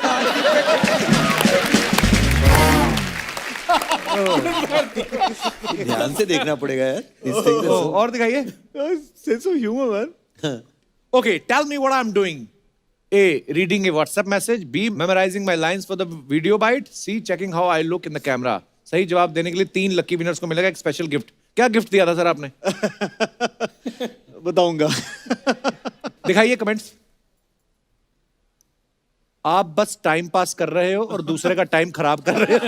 Speaker 4: ध्यान से देखना पड़ेगा यार इस thing से।
Speaker 1: और दिखाइए।
Speaker 5: Sense of humour man.
Speaker 1: Okay, tell me what I'm doing. A, reading a WhatsApp message. B, memorizing my lines for the video bite. C, checking how I look in the camera. सही जवाब देने के लिए 3 lucky winners को मिलेगा एक special gift. क्या gift दिया था सर आपने?
Speaker 5: बताऊंगा।
Speaker 1: दिखाइए कमेंट्स। आप बस टाइम पास कर रहे हो और दूसरे का टाइम खराब कर रहे हो।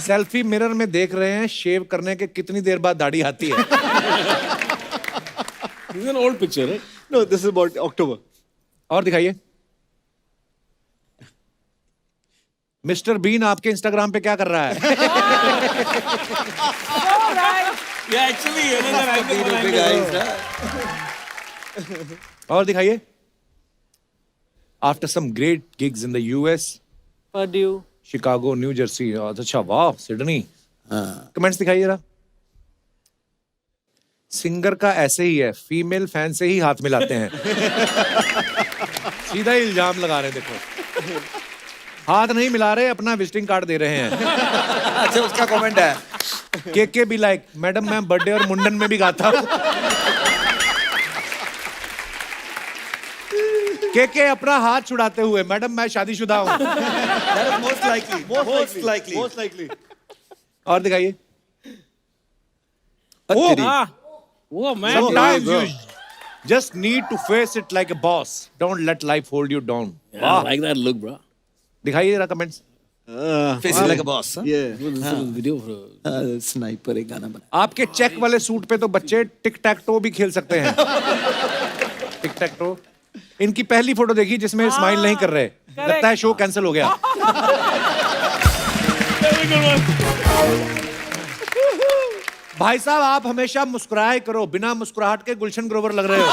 Speaker 1: सेल्फी मिरर में देख रहे हैं, शेव करने के कितनी देर बाद दाढ़ी आती है?
Speaker 3: This is an old picture, right?
Speaker 5: No, this is about October.
Speaker 1: और दिखाइए। मिस्टर बीन आपके इंस्टाग्राम पे क्या कर रहा है?
Speaker 3: Yeah, actually,
Speaker 4: Big eyes, huh?
Speaker 1: और दिखाइए। after some great gigs in the US,
Speaker 2: Purdue.
Speaker 1: Chicago, New Jersey. अच्छा वाह, सिडनी. कमेंट्स दिखाइए जरा. सिंगर का ऐसे ही है, फीमेल फैन से ही हाथ मिलाते हैं. सीधा ही इल्जाम लगा रहे हैं. देखो, हाथ नहीं मिला रहे, अपना विजिटिंग कार्ड दे रहे हैं.
Speaker 4: अच्छा उसका कमेंट है.
Speaker 1: के बी लाइक, मैडम मैं बर्थडे और मुंडन में भी गाता हूँ. के अपना हाथ छुड़ाते हुए, मैडम मैं शादीशुदा हूँ.
Speaker 4: That is most likely. Most likely.
Speaker 5: Most likely.
Speaker 1: और दिखाइए.
Speaker 3: Oh man.
Speaker 1: Sometimes you just need to face it like a boss. Don't let life hold you down.
Speaker 3: Yeah, I like that look, bro.
Speaker 1: दिखाइए जरा comments.
Speaker 4: Face it like a boss. Huh?
Speaker 5: Yeah.
Speaker 3: This is a video for
Speaker 4: sniper एक गाना बना.
Speaker 1: आपके check वाले suit पे तो बच्चे टिक टैक टो भी खेल सकते हैं. टिक टैक टो. इनकी पहली फोटो देखी जिसमें स्माइल नहीं कर रहे. लगता है शो कैंसिल हो गया. भाई साहब आप हमेशा मुस्कुराए करो, बिना मुस्कुराहट के गुलशन ग्रोवर लग रहे हो.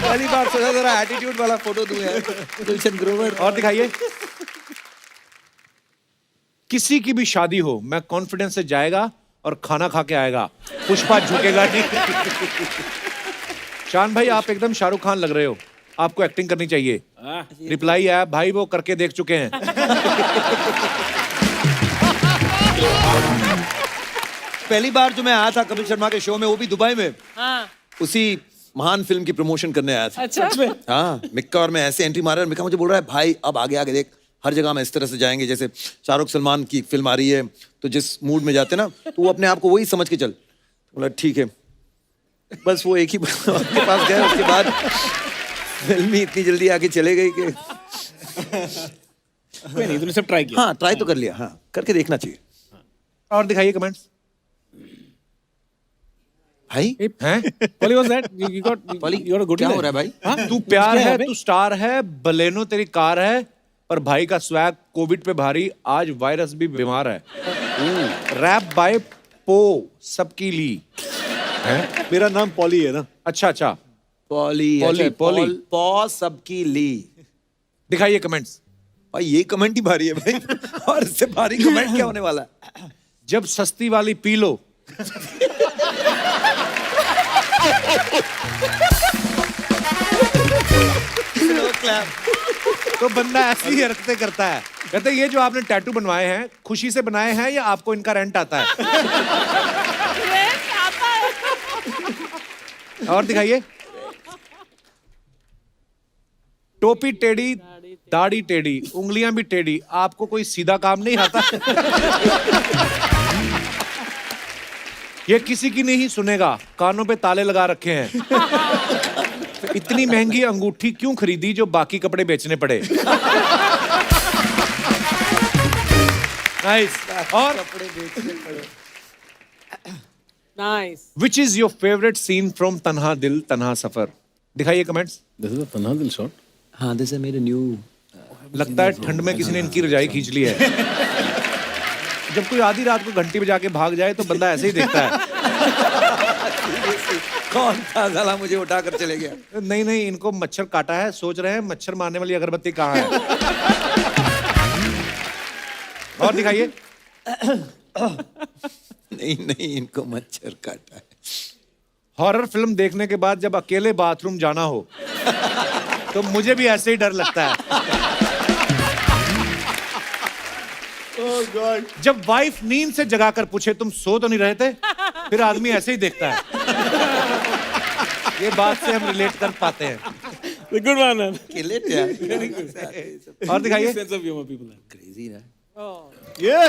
Speaker 4: पहली बार सोचा जरा एटीट्यूड वाला फोटो दूं यार. गुलशन ग्रोवर.
Speaker 1: और दिखाइए. किसी की भी शादी हो, मैं कॉन्फिडेंस से जाएगा और खाना खा के आएगा. पुष्पा झुकेगा नहीं. शान भाई आप एकदम शाहरुख खान लग रहे हो. आपको एक्टिंग करनी चाहिए. रिप्लाई आया भाई वो करके देख चुके हैं.
Speaker 4: पहली बार जो मैं आया था कपिल शर्मा के शो में, वो भी दुबई में,
Speaker 2: हाँ.
Speaker 4: उसी महान फिल्म की प्रमोशन करने आया था.
Speaker 2: अच्छा.
Speaker 4: हाँ, मिक्का और मैं ऐसे एंट्री मारा और मिक्का मुझे बोल रहा है भाई अब आगे आगे देख, हर जगह हम इस तरह से जाएंगे जैसे शाहरुख सलमान की फिल्म आ रही है तो जिस मूड में जाते ना तो वो अपने आप को वही समझ के चल. बोला ठीक है. बस वो एक ही के पास गए. उसके बाद फिल्म ही इतनी जल्दी आके चले गई कि
Speaker 3: कोई नहीं, तूने सब ट्राई किया.
Speaker 4: हाँ ट्राई तो कर लिया. हाँ करके देखना चाहिए.
Speaker 1: और दिखाइए कमेंट्स.
Speaker 4: भाई
Speaker 1: हैं?
Speaker 3: Polly was that? You got you're a good
Speaker 4: क्या
Speaker 3: guy.
Speaker 4: हो रहा है भाई?
Speaker 1: हाँ? तू प्यार है, तू स्टार है, बलेनो तेरी कार है, पर भाई का स्वैग कोविड पे भारी, आज वायरस भी बीमार है. रैप बाय पो सबकी ली.
Speaker 5: मेरा नाम पॉली है ना.
Speaker 1: अच्छा अच्छा.
Speaker 4: पॉली.
Speaker 1: पॉली,
Speaker 4: अच्छा,
Speaker 1: पॉली.
Speaker 4: पॉ सबकी ली.
Speaker 1: दिखाइए कमेंट्स.
Speaker 4: भाई ये कमेंट ही भारी है भाई. और इससे भारी कमेंट क्या होने वाला है?
Speaker 1: जब सस्ती वाली पी लो. तो बंदा ऐसी हरकतें करता है. कहते हैं ये जो आपने टैटू बनवाए हैं खुशी से बनाए हैं या आपको इनका रेंट आता है? और दिखाइए. टोपी टेढ़ी, दाढ़ी टेढ़ी, उंगलियां भी टेढ़ी, आपको कोई सीधा काम नहीं आता? ये किसी की नहीं सुनेगा, कानों पे ताले लगा रखे हैं. इतनी महंगी अंगूठी क्यों खरीदी जो बाकी कपड़े बेचने पड़े? नाइस. और
Speaker 2: Nice.
Speaker 1: Which is your favourite scene from Tanha Dil Tanha Safar? दिखाइए comments.
Speaker 3: This is a Tanha Dil shot.
Speaker 4: हाँ दिस मेड अ न्यू.
Speaker 1: लगता है ठंड में किसी ने इनकी रजाई खींच ली है. जब कोई आधी रात को घंटी बजा के भाग जाए तो बंदा ऐसे ही देखता है.
Speaker 4: कौन था साला मुझे उठा कर चले गया?
Speaker 1: नहीं नहीं, इनको मच्छर काटा है, सोच रहे हैं मच्छर मारने वाली अगरबत्ती कहाँ है. और दिखाइए.
Speaker 4: नहीं नहीं इनको मच्छर काटा है.
Speaker 1: हॉरर फिल्म देखने के बाद जब अकेले बाथरूम जाना हो तो मुझे भी ऐसे ही डर लगता है.
Speaker 5: Oh God.
Speaker 1: जब वाइफ नींद से जगाकर पूछे तुम सो तो नहीं रहे थे, फिर आदमी ऐसे ही देखता है. ये बात से हम रिलेट कर पाते हैं.
Speaker 3: The good one, man.
Speaker 4: Chelate यार.
Speaker 1: और दिखाइए.
Speaker 3: Sense of humor, people.
Speaker 4: Crazy ना.
Speaker 5: Yeah.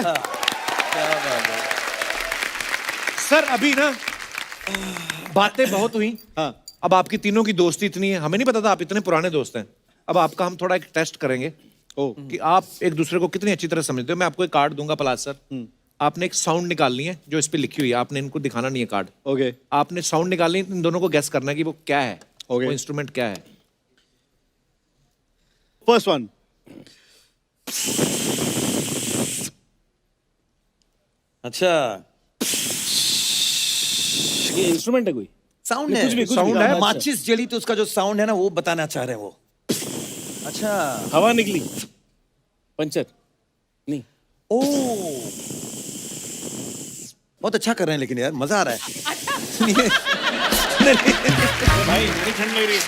Speaker 1: सर अभी ना बातें बहुत हुई.
Speaker 5: हाँ.
Speaker 1: अब आपकी तीनों की दोस्ती इतनी है, हमें नहीं पता था आप इतने पुराने दोस्त हैं. अब आपका हम थोड़ा एक टेस्ट करेंगे कि आप एक दूसरे को कितनी अच्छी तरह समझते हो. मैं आपको एक कार्ड दूंगा पलाश सर. आपने एक साउंड निकालनी है जो इस पे लिखी हुई है. आपने इनको दिखाना नहीं है कार्ड.
Speaker 5: Okay.
Speaker 1: आपने साउंड निकालनी है, इन दोनों को गेस करना है कि वो क्या है.
Speaker 5: Okay.
Speaker 1: वो इंस्ट्रूमेंट क्या है.
Speaker 5: First one.
Speaker 4: अच्छा.
Speaker 3: ये इंस्ट्रूमेंट है कोई?
Speaker 4: साउंड है,
Speaker 3: कुछ भी
Speaker 1: sound है।
Speaker 4: माचिस जली तो उसका जो साउंड है ना वो बताना चाह रहे हैं वो। अच्छा,
Speaker 3: हवा निकली, पंचर नहीं।
Speaker 4: ओ बहुत अच्छा कर रहे हैं लेकिन यार मजा आ रहा है।
Speaker 3: भाई बड़ी ठंड लग रही है।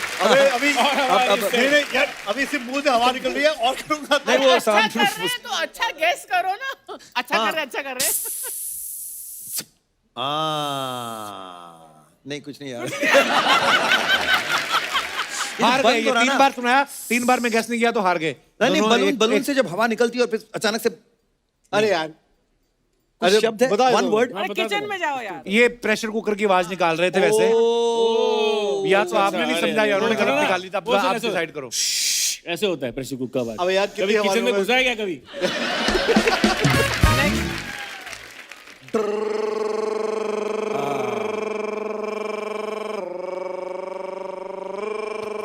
Speaker 5: अभी नहीं नहीं यार, अभी सिर्फ मुंह से हवा निकल रही है और करूंगा
Speaker 4: नहीं वो
Speaker 2: अच्छा
Speaker 4: साउंड
Speaker 2: कर रहे हैं तो अच्छा गेस करो ना। अच्छा कर रहे हैं, अच्छा कर रहे हैं।
Speaker 4: नहीं कुछ नहीं यार।
Speaker 1: हार
Speaker 4: बंद
Speaker 1: गए,
Speaker 4: हो
Speaker 1: ये
Speaker 4: रहा
Speaker 1: 3
Speaker 4: ना।
Speaker 1: बार सुनाया, 3 बार में गैस नहीं किया तो हार गए।
Speaker 4: नहीं
Speaker 1: दोनों
Speaker 4: बलून
Speaker 1: एक-
Speaker 4: बलून
Speaker 1: एक-
Speaker 4: से जब हवा निकलती है और फिर अचानक से
Speaker 5: अरे यार,
Speaker 4: कुछ
Speaker 5: अरे
Speaker 4: शब्द है,
Speaker 5: बता
Speaker 4: वन
Speaker 5: दो।
Speaker 4: वर्ड।
Speaker 2: अरे किचन में जाओ यार।
Speaker 1: ये प्रेशर कुकर की आवाज निकाल रहे थे वैसे, या तो आपने नहीं समझा या उन्होंने गलत निकाली था। अब
Speaker 3: वो सुनो,
Speaker 1: आप
Speaker 3: सुनो।
Speaker 1: डिसाइड करो।
Speaker 3: ऐसे होता है प्रेशर कुकर का आवाज।
Speaker 5: अब यार
Speaker 3: कभी
Speaker 5: कितनी
Speaker 3: किचन में
Speaker 5: आवाज
Speaker 3: घुसा है क्या कभी?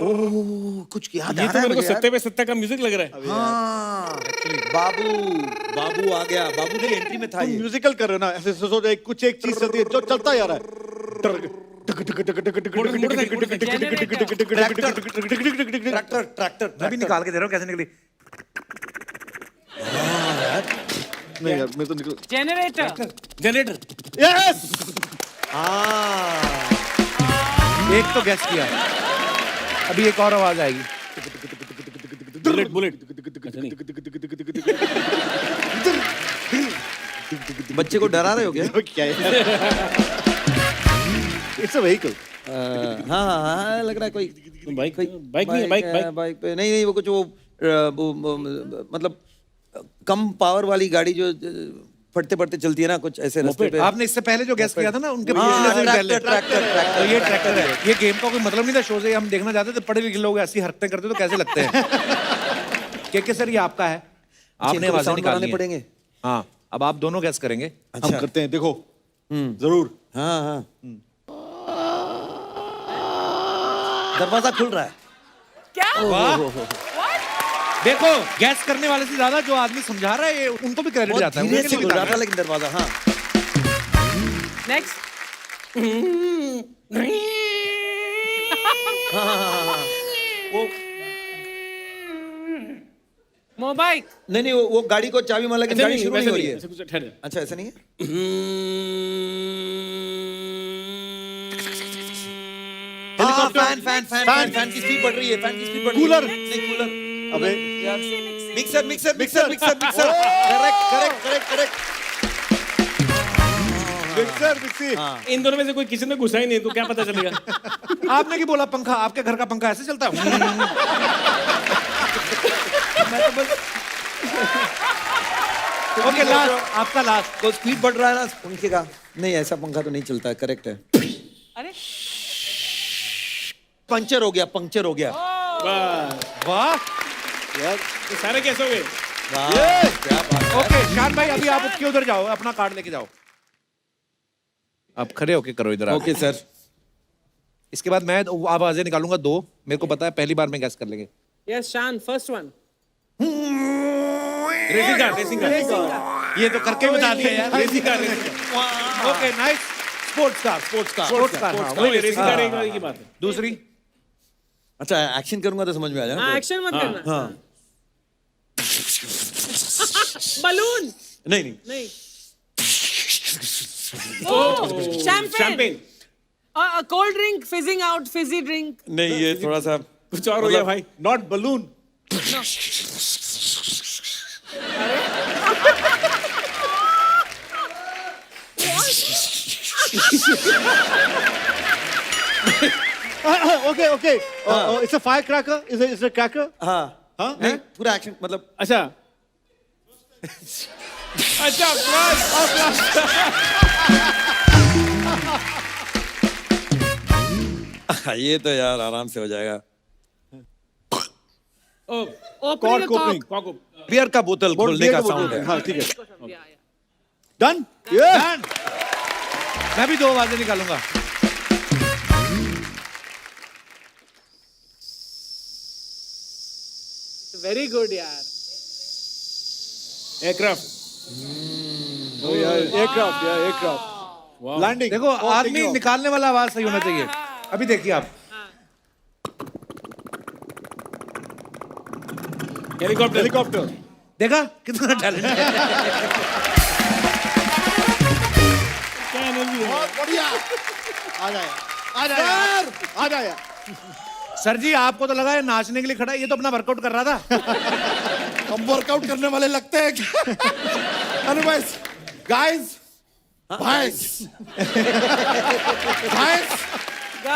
Speaker 4: ओह कुछ याद
Speaker 3: ये
Speaker 4: आ
Speaker 3: तो
Speaker 4: रहा है
Speaker 3: मेरे को
Speaker 4: मुझे यार।
Speaker 3: सत्ते पे सत्ता का म्यूजिक लग रहा है।
Speaker 4: हाँ बाबू बाबू आ गया, बाबू की एंट्री में था
Speaker 5: तुम
Speaker 4: ये।
Speaker 5: म्यूजिकल कर रहे हो ना, ऐसे सोचो एक कुछ एक चीज चलती है जो चलता जा रहा है।
Speaker 4: ट्रैक्टर ट्रैक्टर
Speaker 1: मैं भी निकाल के दे रहा हूँ कैसे निकली।
Speaker 5: नहीं यार मैं तो निकल।
Speaker 2: जनरेटर।
Speaker 3: जनरेटर।
Speaker 5: यस,
Speaker 1: एक तो गैस किया, अभी एक और आवाज आएगी।
Speaker 3: Bullet bullet. अच्छा नहीं।
Speaker 4: बच्चे को डरा रहे हो क्या?
Speaker 5: क्या है? It's a vehicle.
Speaker 4: हाँ हाँ हाँ लग रहा है कोई
Speaker 3: बाइक बाइक नहीं है, बाइक बाइक।
Speaker 4: बाइक पे नहीं नहीं वो कुछ वो मतलब कम पावर वाली गाड़ी जो फटते पड़ते चलती है ना कुछ ऐसे रास्ते पे।
Speaker 1: आपने इससे पहले जो गैस किया था ना उनके
Speaker 4: हाँ,
Speaker 1: पूछने से भी पहले
Speaker 4: ट्रैक्टर
Speaker 1: तो ये ट्रैक्टर है। ये गेम का कोई मतलब नहीं था। शो से हम देखना चाहते थे, पढ़े लिखे लोग ऐसी हरकतें करते तो कैसे लगते हैं। के सर ये आपका है, आपने
Speaker 4: इनको
Speaker 1: आवाजें
Speaker 4: sound
Speaker 1: निकालनी
Speaker 4: बनाने
Speaker 1: है।
Speaker 4: पड़ेंगे।
Speaker 1: हाँ अब आप दोनों गैस करेंगे।
Speaker 5: हम करते हैं, देखो जरूर।
Speaker 4: हाँ हाँ दरवाजा खुल रहा है।
Speaker 2: क्या?
Speaker 1: वाह देखो, गैस करने वाले से ज्यादा जो आदमी समझा रहा है ये उनको भी क्रेडिट
Speaker 4: बहुत
Speaker 1: जाता है।
Speaker 4: धीरे
Speaker 1: उनके
Speaker 4: से
Speaker 1: लिए
Speaker 4: खुल रहा
Speaker 1: भी
Speaker 4: था लेकिन दरवाजा। हाँ
Speaker 2: नेक्स्ट।
Speaker 4: वो
Speaker 2: मोबाइल।
Speaker 4: नहीं नहीं वो गाड़ी को चाबी मार लेकिन
Speaker 3: अच्छा
Speaker 4: गाड़ी
Speaker 3: नहीं,
Speaker 4: शुरू नहीं
Speaker 3: वैसे
Speaker 4: हो रही
Speaker 3: नहीं,
Speaker 4: है।
Speaker 3: ऐसे कुछ ठहर जा।
Speaker 4: अच्छा ऐसा नहीं है। Fan fan fan fan fan की स्पीड बढ़ रही है, फैन की स्पीड बढ़ रही है।
Speaker 5: कूलर।
Speaker 4: नहीं कूलर।
Speaker 5: अबे
Speaker 4: mixer mixer mixer mixer mixer correct correct correct correct.
Speaker 5: Mixer mixie.
Speaker 3: इन दोनों में से कोई किचन में घुसा ही नहीं तो क्या पता चलेगा?
Speaker 1: आपने क्या बोला? पंखा, आपके घर का पंखा ऐसे चलता है? ओके लास्ट, आपका लास्ट।
Speaker 4: तो स्पीड बढ़ रहा है ना पंखे का। नहीं ऐसा पंखा तो नहीं चलता है, करेक्ट है।
Speaker 2: अरे
Speaker 4: पंक्चर हो गया, पंक्चर हो गया।
Speaker 3: वाह
Speaker 1: वाह
Speaker 5: यार
Speaker 3: ये सारे कैसे हो गए?
Speaker 4: वाह, क्या बात है।
Speaker 1: ओके शान भाई अभी आप उसके उधर जाओ, अपना कार्ड लेके जाओ। आप खड़े होके करो इधर।
Speaker 4: Okay sir.
Speaker 1: इसके बाद मैं आवाजें निकालूंगा 2। मेरे को पता है पहली बार में गैस कर लेंगे।
Speaker 2: यस शान, first one.
Speaker 3: Racing car racing car.
Speaker 1: ये तो करके बता दिया यार।
Speaker 3: Racing car racing car.
Speaker 1: Okay nice. Sports car, sports car, sports car. हाँ,
Speaker 3: वही
Speaker 1: वही
Speaker 3: रेसिंग कार एक बार की बात है।
Speaker 1: दूसरी
Speaker 4: अच्छा एक्शन करूंगा तो समझ में आ जाएगा।
Speaker 2: हाँ एक्शन मत करना।
Speaker 4: हाँ
Speaker 2: बलून।
Speaker 4: नहीं नहीं
Speaker 2: नहीं। Champagne.
Speaker 3: Champagne.
Speaker 2: Cold drink, fizzing out, Fiji drink.
Speaker 4: नहीं ये थोड़ा सा
Speaker 3: कुछ और हो गया भाई।
Speaker 5: Not balloon. Okay okay it's a fire cracker. Is it cracker?
Speaker 4: हाँ
Speaker 5: हाँ?
Speaker 4: नहीं पूरा एक्शन मतलब
Speaker 3: अच्छा अच्छा
Speaker 4: ये तो यार आराम से हो जाएगा।
Speaker 2: Opening
Speaker 5: cork
Speaker 2: Kock.
Speaker 1: बियर का बोतल खोलने का साउंड है।
Speaker 5: हाँ ठीक है।
Speaker 2: या
Speaker 5: डन।
Speaker 1: Done. मैं भी 2 आवाजें निकालूंगा।
Speaker 2: वेरी गुड यार।
Speaker 3: एयरक्राफ्ट।
Speaker 5: एयरक्राफ्ट या एयरक्राफ्ट लैंडिंग।
Speaker 1: देखो आदमी निकालने वाला आवाज सही होना चाहिए। अभी देखिए आप।
Speaker 3: हेलीकॉप्टर
Speaker 5: हेलीकॉप्टर
Speaker 1: देखा कितना टैलेंट है।
Speaker 5: बहुत बढ़िया आ जाए आ जाए आ जाए
Speaker 1: सर जी आपको तो लगा है नाचने के लिए खड़ा है, ये तो अपना वर्कआउट कर रहा था।
Speaker 5: हम वर्कआउट करने वाले लगते हैं क्या? Anyways, guys, guys,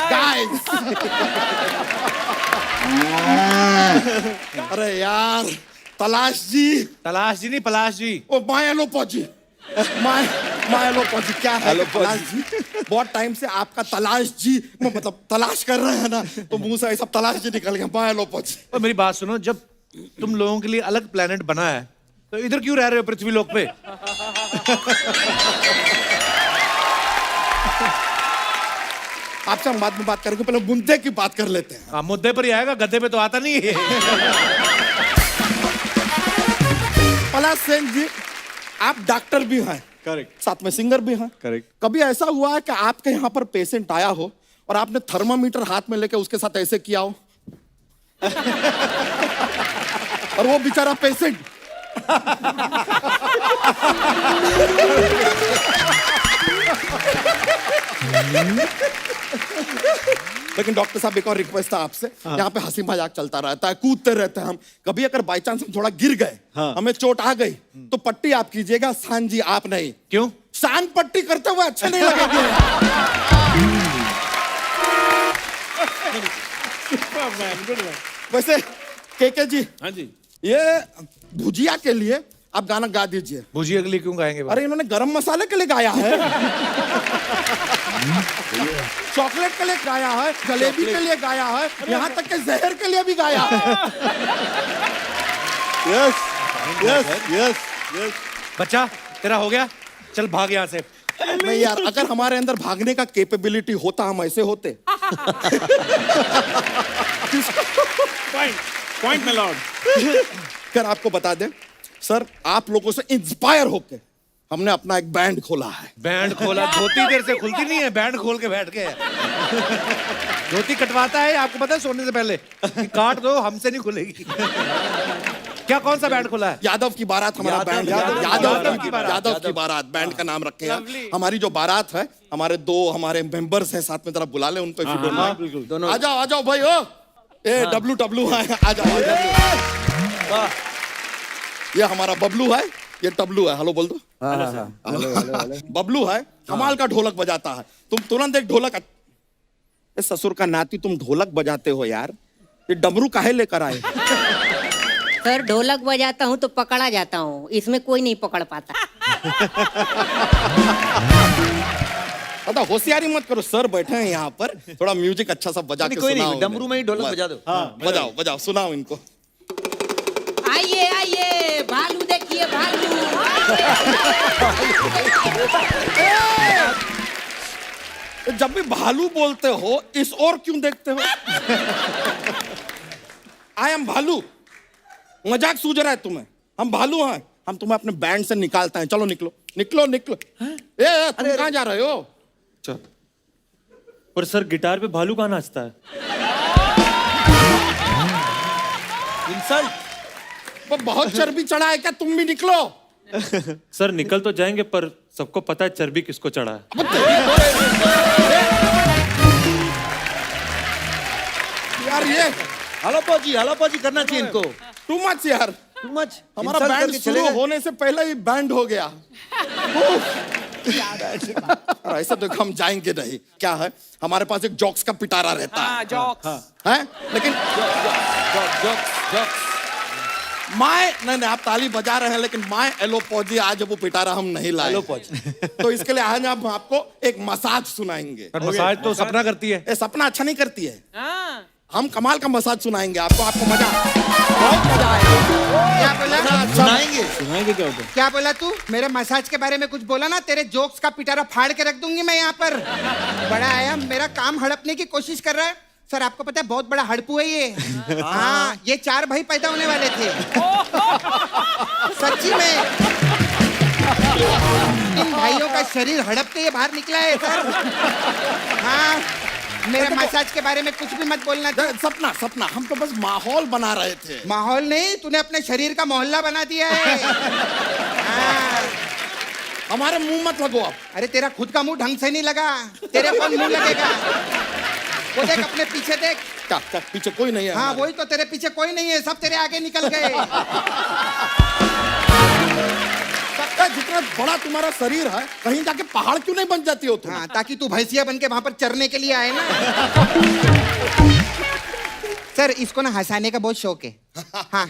Speaker 5: guys, अरे यार तलाश जी
Speaker 1: तलाश जी नहीं पलाश जी।
Speaker 5: ओ माय एलो पहुंची माय एलो पहुंची क्या है तलाश जी? बहुत टाइम से आपका तलाश जी मतलब तलाश कर रहे हैं ना, तो मुंह से सब तलाश जी निकल गया। माय एलो पहुंची।
Speaker 1: और मेरी बात सुनो, जब तुम लोगों के लिए अलग प्लेनेट बना है तो इधर क्यों रह रहे हो पृथ्वी लोक पे?
Speaker 5: आपसे हम बाद में बात करेंगे, पहले मुद्दे की बात कर लेते हैं।
Speaker 1: हाँ मुद्दे पर ही आएगा, गद्दे पे तो आता नहीं है।
Speaker 5: पलाश सेन जी आप डॉक्टर भी हैं,
Speaker 7: करेक्ट
Speaker 5: साथ में सिंगर भी हैं।
Speaker 7: करेक्ट।
Speaker 5: कभी ऐसा हुआ है कि आपके यहाँ पर पेशेंट आया हो और आपने थर्मामीटर हाथ में लेके उसके साथ ऐसे किया हो और वो बेचारा पेशेंट लेकिन डॉक्टर साहब एक और रिक्वेस्ट था आपसे, यहाँ पे हंसी मजाक चलता रहता है, कूदते रहते हैं हम, कभी अगर बाई चांस हम थोड़ा गिर गए, हमें चोट आ गई तो पट्टी आप कीजिएगा, सान जी आप नहीं।
Speaker 1: क्यों?
Speaker 5: सान पट्टी करते हुए अच्छे नहीं लगेंगे। वैसे केके जी,
Speaker 3: हाँ जी,
Speaker 5: ये भुजिया के लिए आप गाना गा दीजिए।
Speaker 1: भुजिया के लिए क्यों गाएंगे?
Speaker 5: अरे इन्होंने गरम मसाले के लिए गाया है, चॉकलेट के लिए गाया है, जलेबी के लिए गाया है, यहाँ तक के जहर के लिए भी गाया है।
Speaker 7: यस यस यस यस
Speaker 1: बच्चा तेरा हो गया, चल भाग यहाँ से।
Speaker 5: नहीं यार, अगर हमारे अंदर भागने का कैपेबिलिटी होता हम ऐसे होते।
Speaker 3: पॉइंट में लॉर्ड।
Speaker 5: कर आपको बता दें सर, आप लोगों से इंस्पायर होके हमने अपना एक बैंड खोला है।
Speaker 1: बैंड खोला? धोती देर से खुलती नहीं है, बैंड खोल के बैठ गए। धोती कटवाता है आपको पता है सोने से पहले कि काट दो, हमसे नहीं खुलेगी। क्या कौन सा बैंड खोला है?
Speaker 5: यादव की बारात हमारा बैंड। यादव की बारात बैंड का नाम रखे हैं। हमारी जो बारात है, हमारे हमारे मेंबर्स हैं साथ में, जरा बुला ले उनको।
Speaker 7: बिल्कुल।
Speaker 5: आ जाओ भाई, ओ ए डब्लू है, आ जाओ। ये हमारा बबलू है, ये टबलू है। हेलो बोल दो। बबलू है, कमाल का ढोलक बजाता है। तुम तुरंत एक ढोलक, ससुर का नाती तुम ढोलक बजाते हो यार, ये डमरू काहे लेकर आए?
Speaker 8: सर ढोलक बजाता हूँ तो पकड़ा जाता हूँ, इसमें कोई नहीं पकड़ पाता।
Speaker 5: अदा होशियारी मत करो, सर बैठे हैं यहाँ पर, थोड़ा म्यूजिक अच्छा सा बजा के सुनाओ।
Speaker 4: डमरू में ही ढोलक बजा दो।
Speaker 5: बजाओ सुनाओ इनको।
Speaker 8: आइए आइए, भालू देखिए भालू।
Speaker 5: जब भी भालू बोलते हो इस और क्यों देखते हो? आई एम भालू, मजाक सूझ रहा है तुम्हें? हम भालू हैं, हम तुम्हें अपने बैंड से निकालते हैं। चलो निकलो निकलो निकलो। तुम कहाँ जा रहे हो?
Speaker 7: पर सर गिटार पे भालू कहाँ नाचता है?
Speaker 4: इंसल्ट।
Speaker 5: बहुत चर्बी चढ़ा है क्या? तुम भी निकलो।
Speaker 7: सर निकल तो जाएंगे, पर सबको पता है चर्बी किसको चढ़ा है।
Speaker 5: यार ये
Speaker 4: हलापाजी करना चाहिए इनको।
Speaker 5: टू मच यार,
Speaker 4: टू मच।
Speaker 5: हमारा बैंड शुरू होने से पहले ही बैंड हो गया। और ऐसा तो हम जाएंगे नहीं। क्या है, हमारे पास एक जॉक्स का पिटारा रहता है।
Speaker 2: जॉक्स
Speaker 5: है लेकिन नहीं आप ताली बजा रहे हैं, लेकिन माय एलोपॉजी आज वो पिटारा हम नहीं लाए। तो इसके लिए आज हम आपको एक मसाज सुनाएंगे।
Speaker 1: पर मसाज तो सपना करती है।
Speaker 5: ये सपना अच्छा नहीं करती है। हम कमाल का मसाज सुनाएंगे आपको, आपको मजा, बहुत मजा आएगा।
Speaker 6: क्या बोला?
Speaker 3: सुनाएंगे क्या होता है?
Speaker 6: क्या बोला तू? मेरे मसाज के बारे में कुछ बोला ना, तेरे जोक्स का पिटारा फाड़ के रख दूंगी मैं यहाँ पर। बड़ा आया, मेरा काम हड़पने की कोशिश कर रहा है। सर आपको पता है बहुत बड़ा हड़पू है ये। हाँ, ये 4 भाई पैदा होने वाले थे। सच्ची में इन भाइयों का शरीर हड़प के ये बाहर निकला है सर। हाँ मेरे मसाज के बारे में कुछ भी मत बोलना।
Speaker 9: सपना सपना, हम तो बस माहौल बना रहे थे।
Speaker 6: माहौल नहीं, तूने अपने शरीर का मोहल्ला बना दिया है। हाँ।
Speaker 9: हमारे मुंह मत लगो आप।
Speaker 6: अरे तेरा खुद का मुंह ढंग से नहीं लगा, तेरे कौन मुंह लगेगा? वो देख अपने पीछे देख।
Speaker 9: क्या पीछे कोई नहीं है?
Speaker 6: हाँ वही तो, तेरे पीछे कोई नहीं है, सब तेरे आगे निकल गए।
Speaker 9: जितना बड़ा तुम्हारा शरीर है, कहीं जाके पहाड़ क्यों नहीं बन जाती हो तुम?
Speaker 6: हाँ, ताकि तू भैंसिया बन के वहां पर चरने के लिए आए ना। सर इसको ना हंसाने का बहुत शौक है। हाँ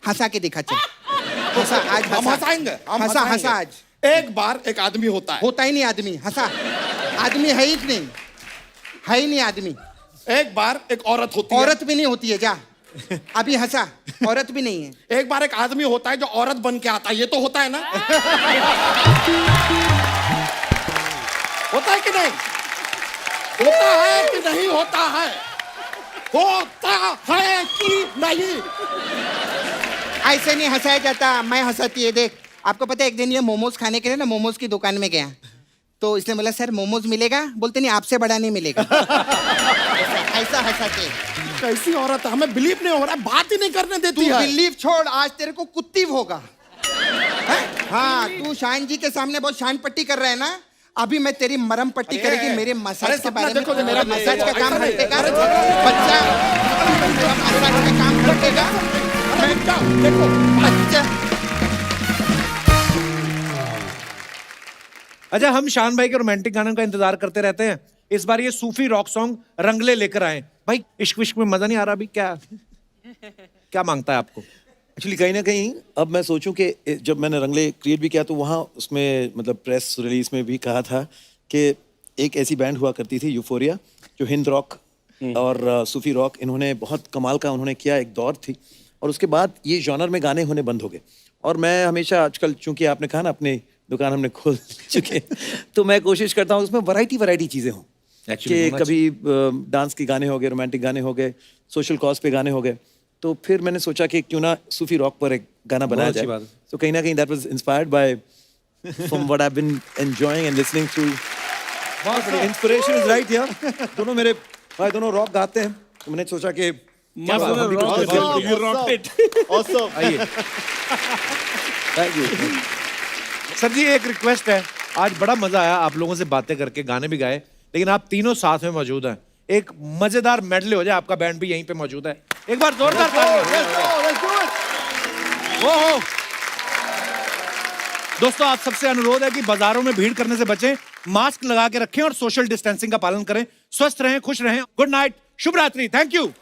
Speaker 6: हंसा के दिखा, चल हंसा आज,
Speaker 9: हम हंसाएंगे, हम
Speaker 6: हंसा
Speaker 9: हंसाएंगे।
Speaker 6: हंसा आज।
Speaker 9: एक बार एक आदमी होता है।
Speaker 6: होता ही नहीं आदमी, हंसा। आदमी है ही नहीं, है ही नहीं आदमी।
Speaker 9: एक बार एक औरत होती है।
Speaker 6: औरत भी नहीं होती है, जा अभी हंसा, औरत भी नहीं है।
Speaker 9: एक बार एक आदमी होता है जो औरत बन के आता है, ये तो होता है ना? होता है कि नहीं? होता है कि नहीं होता है? होता है कि नहीं?
Speaker 6: ऐसे नहीं हंसाया जाता, मैं हंसाती है। देख आपको पता है, एक दिन ये मोमोज खाने के लिए ना मोमोज की दुकान में गया, तो इसने बोला सर मोमोज मिलेगा? बोलते नहीं, आपसे बड़ा नहीं मिलेगा। ऐसा हंसाते।
Speaker 9: कैसी औरत है, हमें बिलीव नहीं हो रहा है, बात ही नहीं करने देती है।
Speaker 6: बिलीव छोड़, आज तेरे को कुत्ती होगा। हाँ तू शान जी के सामने बहुत शान पट्टी कर रहा है ना, अभी मैं तेरी मरम पट्टी करेगी मेरे मसाज के बारे में।
Speaker 9: देखो,
Speaker 6: मेरा मसाज का काम हटेगा बच्चा, मेरा मसाज का काम हटेगा
Speaker 9: देखो
Speaker 6: बच्चा।
Speaker 1: अच्छा, हम शान भाई के रोमांटिक गानों का इंतजार करते रहते हैं। इस बार ये सूफी रॉक सॉन्ग रंगले लेकर आए भाई। इश्क विश्क में मजा नहीं आ रहा अभी? क्या मांगता है आपको?
Speaker 4: एक्चुअली कहीं ना कहीं अब मैं सोचूं कि जब मैंने रंगले क्रिएट भी किया तो वहाँ उसमें मतलब प्रेस रिलीज में भी कहा था कि एक ऐसी बैंड हुआ करती थी यूफोरिया, जो हिंद रॉक और सूफी रॉक, इन्होंने बहुत कमाल का उन्होंने किया, एक दौर थी। और उसके बाद ये जॉनर में गाने होने बंद हो गए। और मैं हमेशा आजकल, चूंकि आपने कहा ना अपनी दुकान हमने खोल चुके, तो मैं कोशिश करता हूँ उसमें वैरायटी चीज़ें हों। कि कभी डांस के गाने हो गए, रोमांटिक गाने हो गए, सोशल कॉज पे गाने हो गए। तो फिर मैंने सोचा कि क्यों ना सूफी रॉक पर एक गाना बनाया जाए। तो कहीं ना कहीं that was inspired by from what I have been enjoying and listening to. Inspiration is right here. दोनों मेरे भाई दोनों रॉक गाते हैं, तो मैंने सोचा कि आइए। थैंक यू
Speaker 1: सर जी, एक रिक्वेस्ट है। आज बड़ा मजा आया आप लोगों से बातें करके, गाने भी गाए, लेकिन आप तीनों साथ में मौजूद हैं। एक मजेदार मेडले हो जाए, आपका बैंड भी यहीं पे मौजूद है। एक बार जोरदार हो। दोस्तों, आप सबसे अनुरोध है कि बाजारों में भीड़ करने से बचें, मास्क लगा के रखें और सोशल डिस्टेंसिंग का पालन करें। स्वस्थ रहें, खुश रहें। गुड नाइट, शुभ रात्रि, thank you.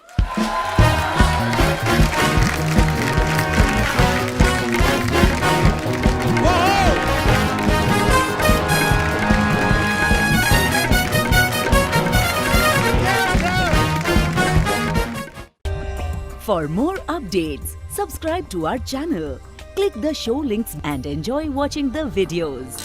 Speaker 10: For more updates, subscribe to our channel, click the show links and enjoy watching the videos.